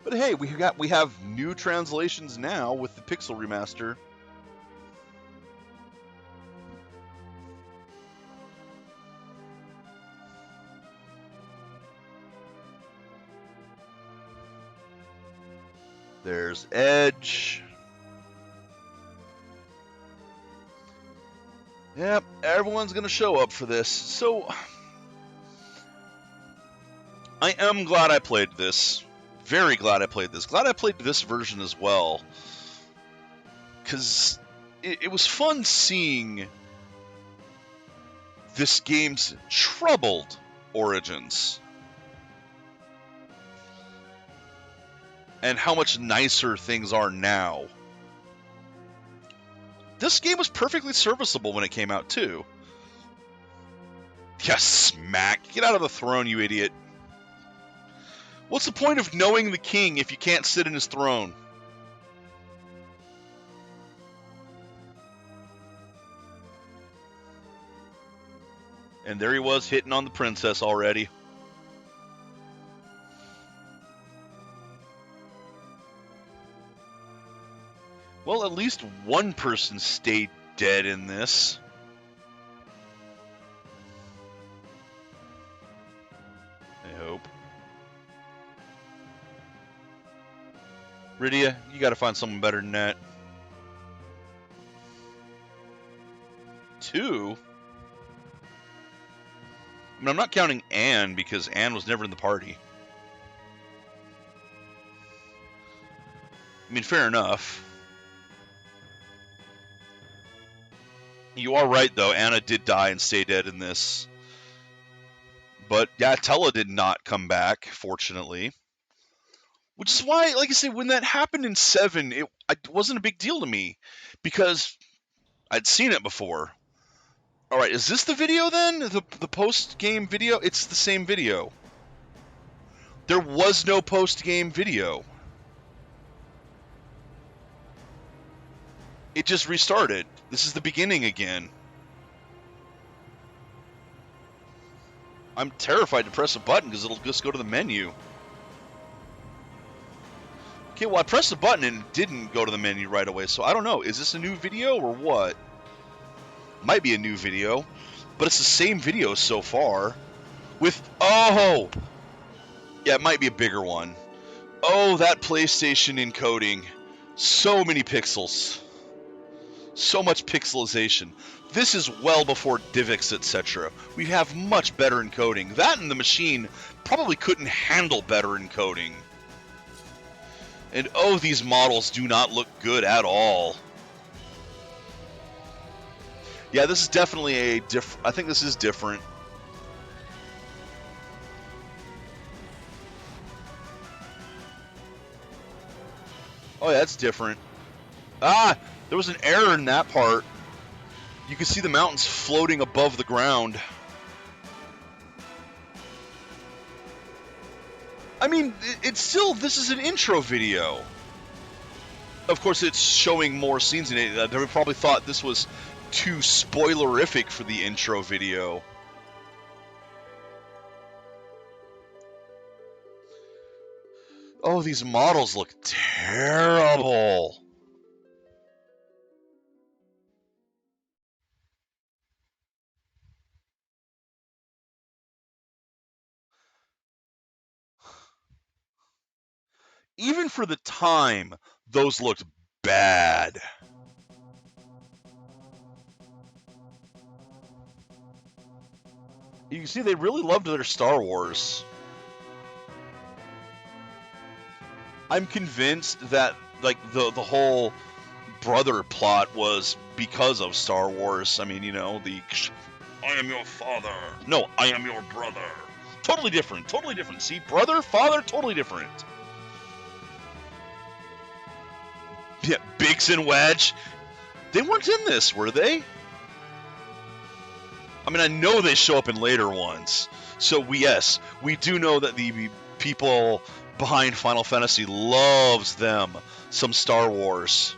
But hey, we have new translations now with the Pixel remaster. There's Edge. Yep, everyone's going to show up for this. So, I am glad I played this. Very glad I played this. Glad I played this version as well. Because it was fun seeing this game's troubled origins. And how much nicer things are now. This game was perfectly serviceable when it came out, too. Yeah, smack. Get out of the throne, you idiot. What's the point of knowing the king if you can't sit in his throne? And there he was, hitting on the princess already. Well, at least one person stayed dead in this. I hope. Rydia, you gotta find someone better than that. 2? I mean, I'm not counting Anne, because Anne was never in the party. I mean, fair enough. You are right, though. Anna did die and stay dead in this. But, yeah, Tella did not come back, fortunately. Which is why, like I said, when that happened in 7, it wasn't a big deal to me. Because I'd seen it before. Alright, is this the video then? The post-game video? It's the same video. There was no post-game video. It just restarted. This is the beginning again. I'm terrified to press a button because it'll just go to the menu. Okay, well, I pressed the button and it didn't go to the menu right away, so I don't know. Is this a new video or what? Might be a new video, but it's the same video so far. With, oh! Yeah, it might be a bigger one. Oh, that PlayStation encoding. So many pixels. So much pixelization. This is well before DivX, etc. We have much better encoding. That and the machine probably couldn't handle better encoding. And oh, these models do not look good at all. Yeah, this is definitely a different... I think this is different. Oh, yeah, that's different. Ah! There was an error in that part. You can see the mountains floating above the ground. I mean, it's still... This is an intro video. Of course, it's showing more scenes in it. They probably thought this was too spoilerific for the intro video. Oh, these models look terrible. Even for the time, those looked bad. You can see they really loved their Star Wars. I'm convinced that, like, the whole brother plot was because of Star Wars. I mean, you know, the I am your father. No, I am your brother. Totally different. Totally different. See, brother, father, totally different. Yeah, Biggs and Wedge. They weren't in this, were they? I mean, I know they show up in later ones. So, yes, we do know that the people behind Final Fantasy loves them some Star Wars.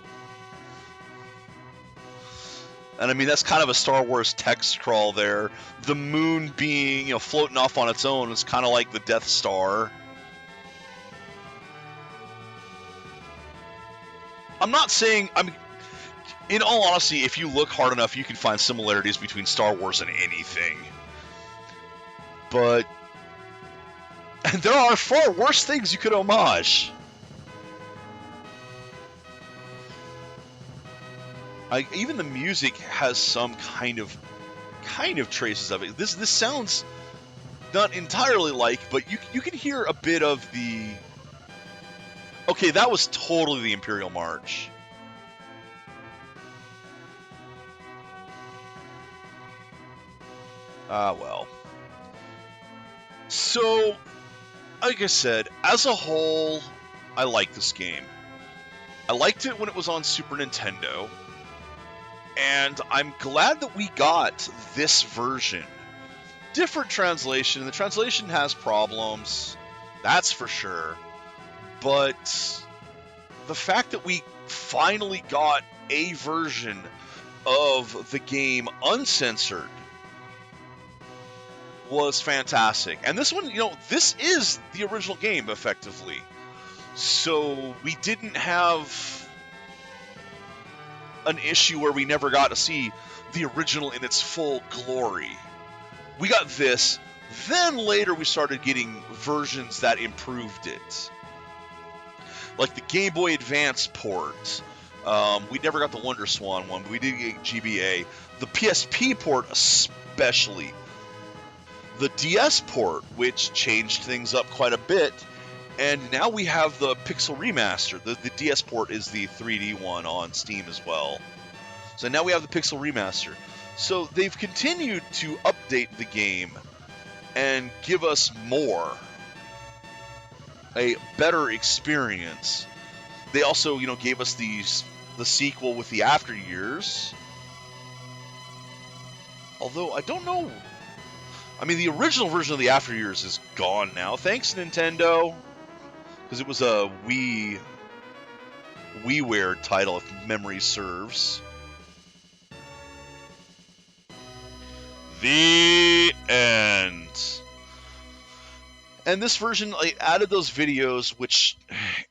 And I mean, that's kind of a Star Wars text crawl there. The moon being, you know, floating off on its own is kind of like the Death Star. I'm not saying, in all honesty, if you look hard enough, you can find similarities between Star Wars and anything. But there are far worse things you could homage. Even the music has some kind of traces of it. This sounds not entirely like, but you can hear a bit of the. Okay, that was totally the Imperial March. Ah, well. So, like I said, as a whole, I like this game. I liked it when it was on Super Nintendo, and I'm glad that we got this version. Different translation. The translation has problems, that's for sure. But the fact that we finally got a version of the game uncensored was fantastic. And this one, this is the original game, effectively. So we didn't have an issue where we never got to see the original in its full glory. We got this, then later we started getting versions that improved it. Like the Game Boy Advance port. We never got the Wonder Swan one, but we did get GBA. The PSP port especially. The DS port, which changed things up quite a bit. And now we have the Pixel Remaster. The DS port is the 3D one on Steam as well. So now we have the Pixel Remaster. So they've continued to update the game and give us more. A better experience. They also, gave us the sequel with the After Years. Although, I don't know. I mean, the original version of the After Years is gone now. Thanks, Nintendo. Because it was a WiiWare title, if memory serves. The end. And this version added those videos, which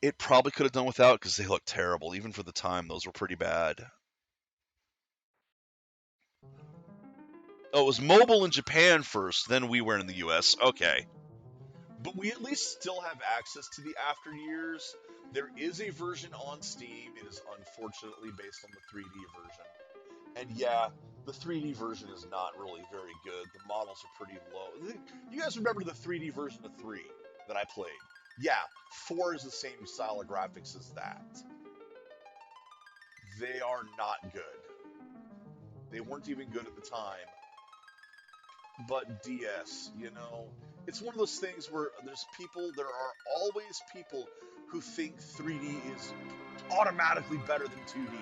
it probably could have done without because they look terrible. Even for the time, those were pretty bad. Oh, it was mobile in Japan first, then WiiWare in the US. Okay. But we at least still have access to the After Years. There is a version on Steam. It is unfortunately based on the 3D version. And yeah, the 3D version is not really very good. The models are pretty low. You guys remember the 3D version of 3 that I played? Yeah, 4 is the same style of graphics as that. They are not good. They weren't even good at the time. But DS, it's one of those things where there are always people who think 3D is automatically better than 2D.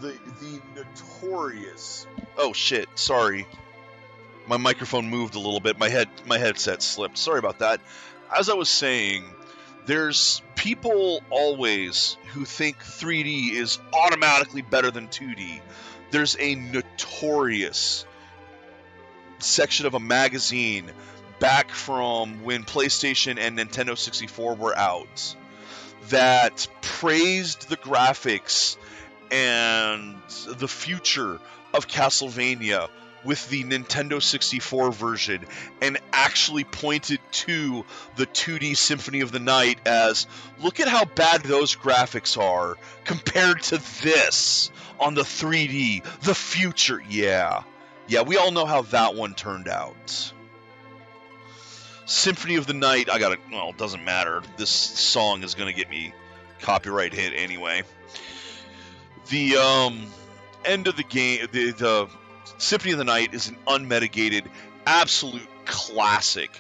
The notorious. Oh shit! Sorry, my microphone moved a little bit. My headset slipped. Sorry about that. As I was saying, there's people always who think 3D is automatically better than 2D. There's a notorious section of a magazine back from when PlayStation and Nintendo 64 were out that praised the graphics and the future of Castlevania with the Nintendo 64 version and actually pointed to the 2D Symphony of the Night as, look at how bad those graphics are compared to this on the 3D, the future. Yeah, we all know how that one turned out. Symphony of the Night, it doesn't matter. This song is going to get me copyright hit anyway. The end of the game, the Symphony of the Night is an unmitigated, absolute classic.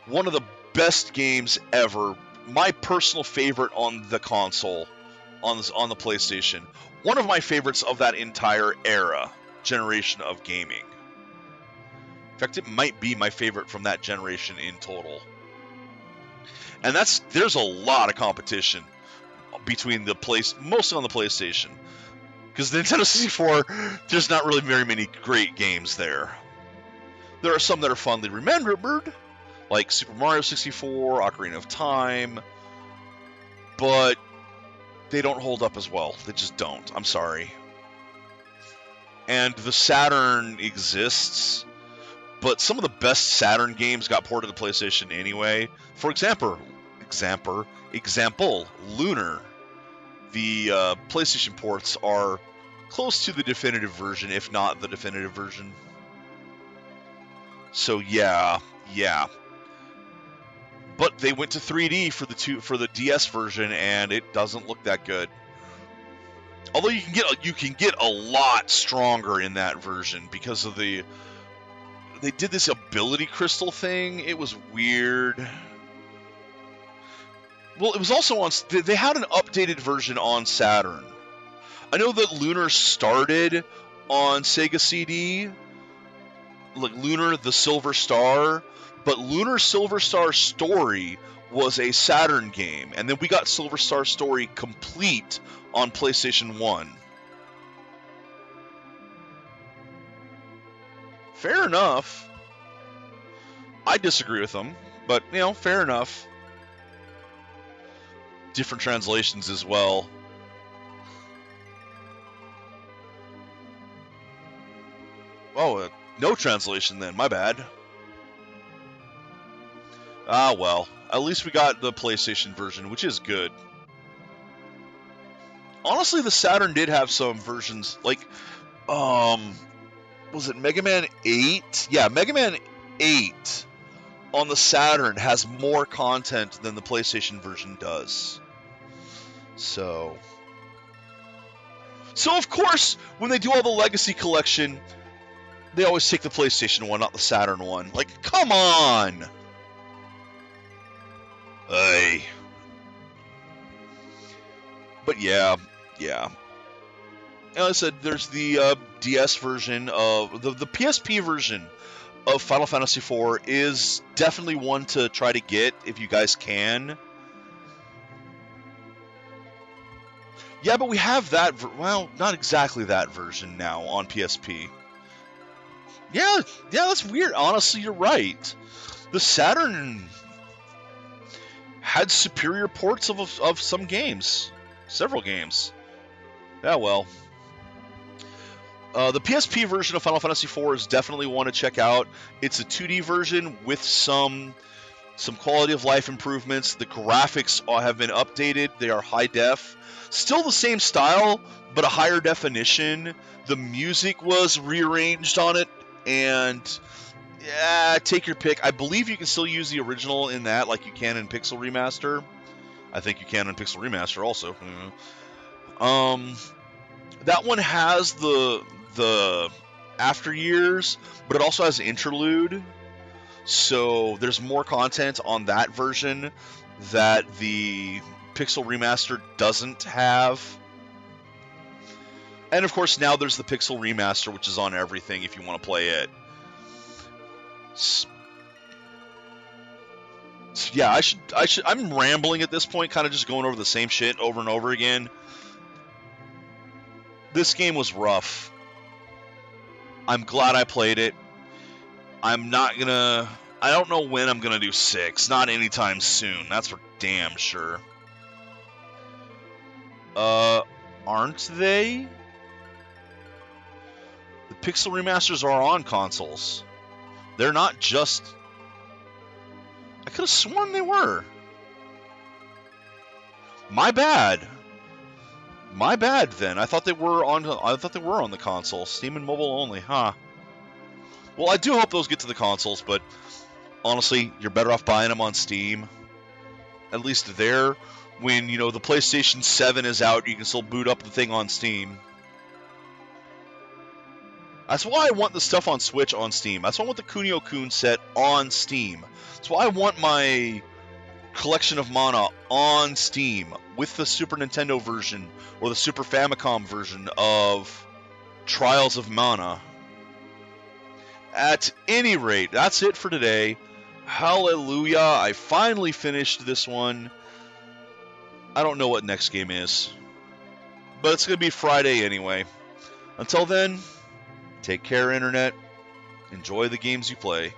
One of the best games ever. My personal favorite on the console, on the PlayStation. One of my favorites of that entire generation of gaming. In fact, it might be my favorite from that generation in total. And there's a lot of competition between mostly on the PlayStation. Because the Nintendo 64, there's not really very many great games there. There are some that are fondly remembered, like Super Mario 64, Ocarina of Time, but they don't hold up as well. They just don't. I'm sorry. And the Saturn exists, but some of the best Saturn games got ported to PlayStation anyway. For example, Lunar. The PlayStation ports are close to the definitive version, if not the definitive version. So yeah. But they went to 3D for the DS version, and it doesn't look that good. Although you can get a lot stronger in that version because of they did this ability crystal thing. It was weird. Well, it was also on. They had an updated version on Saturn. I know that Lunar started on Sega CD, like Lunar the Silver Star, but Lunar Silver Star Story was a Saturn game, and then we got Silver Star Story complete on PlayStation 1. Fair enough. I disagree with them, but, fair enough. Different translations as well. Oh, no translation then. My bad. Ah, well. At least we got the PlayStation version, which is good. Honestly, the Saturn did have some versions, like, was it Mega Man 8? Yeah, Mega Man 8 on the Saturn has more content than the PlayStation version does. So of course, when they do all the Legacy Collection, they always take the PlayStation one, not the Saturn one. Like, come on! Hey. But yeah. Like I said, there's the DS version of the PSP version of Final Fantasy IV is definitely one to try to get if you guys can. Yeah, but we have that. Well, not exactly that version now on PSP. Yeah, that's weird. Honestly, you're right. The Saturn had superior ports of some games, several games. Yeah, well. The PSP version of Final Fantasy IV is definitely one to check out. It's a 2D version with some quality of life improvements. The graphics have been updated. They are high def. Still the same style, but a higher definition. The music was rearranged on it, and yeah, take your pick. I believe you can still use the original in that, like you can in Pixel Remaster. I think you can in Pixel Remaster also. That one has the after years, but it also has interlude. So there's more content on that version that the Pixel Remaster doesn't have. And of course now there's the Pixel Remaster, which is on everything if you want to play it. So yeah, I'm rambling at this point, kind of just going over the same shit over and over again. This game was rough. I'm glad I played it. I don't know when I'm gonna do 6. Not anytime soon. That's for damn sure. Aren't they? The Pixel Remasters are on consoles. They're not just... I could have sworn they were. My bad. My bad then. I thought they were on the console. Steam and mobile only, huh? Well, I do hope those get to the consoles, but honestly, you're better off buying them on Steam. At least there, when, the PlayStation 7 is out, you can still boot up the thing on Steam. That's why I want the stuff on Switch on Steam. That's why I want the Kunio-kun set on Steam. That's why I want my collection of Mana on Steam with the Super Nintendo version or the Super Famicom version of Trials of Mana. At any rate, that's it for today. Hallelujah, I finally finished this one. I don't know what next game is, but it's going to be Friday anyway. Until then, take care, Internet. Enjoy the games you play.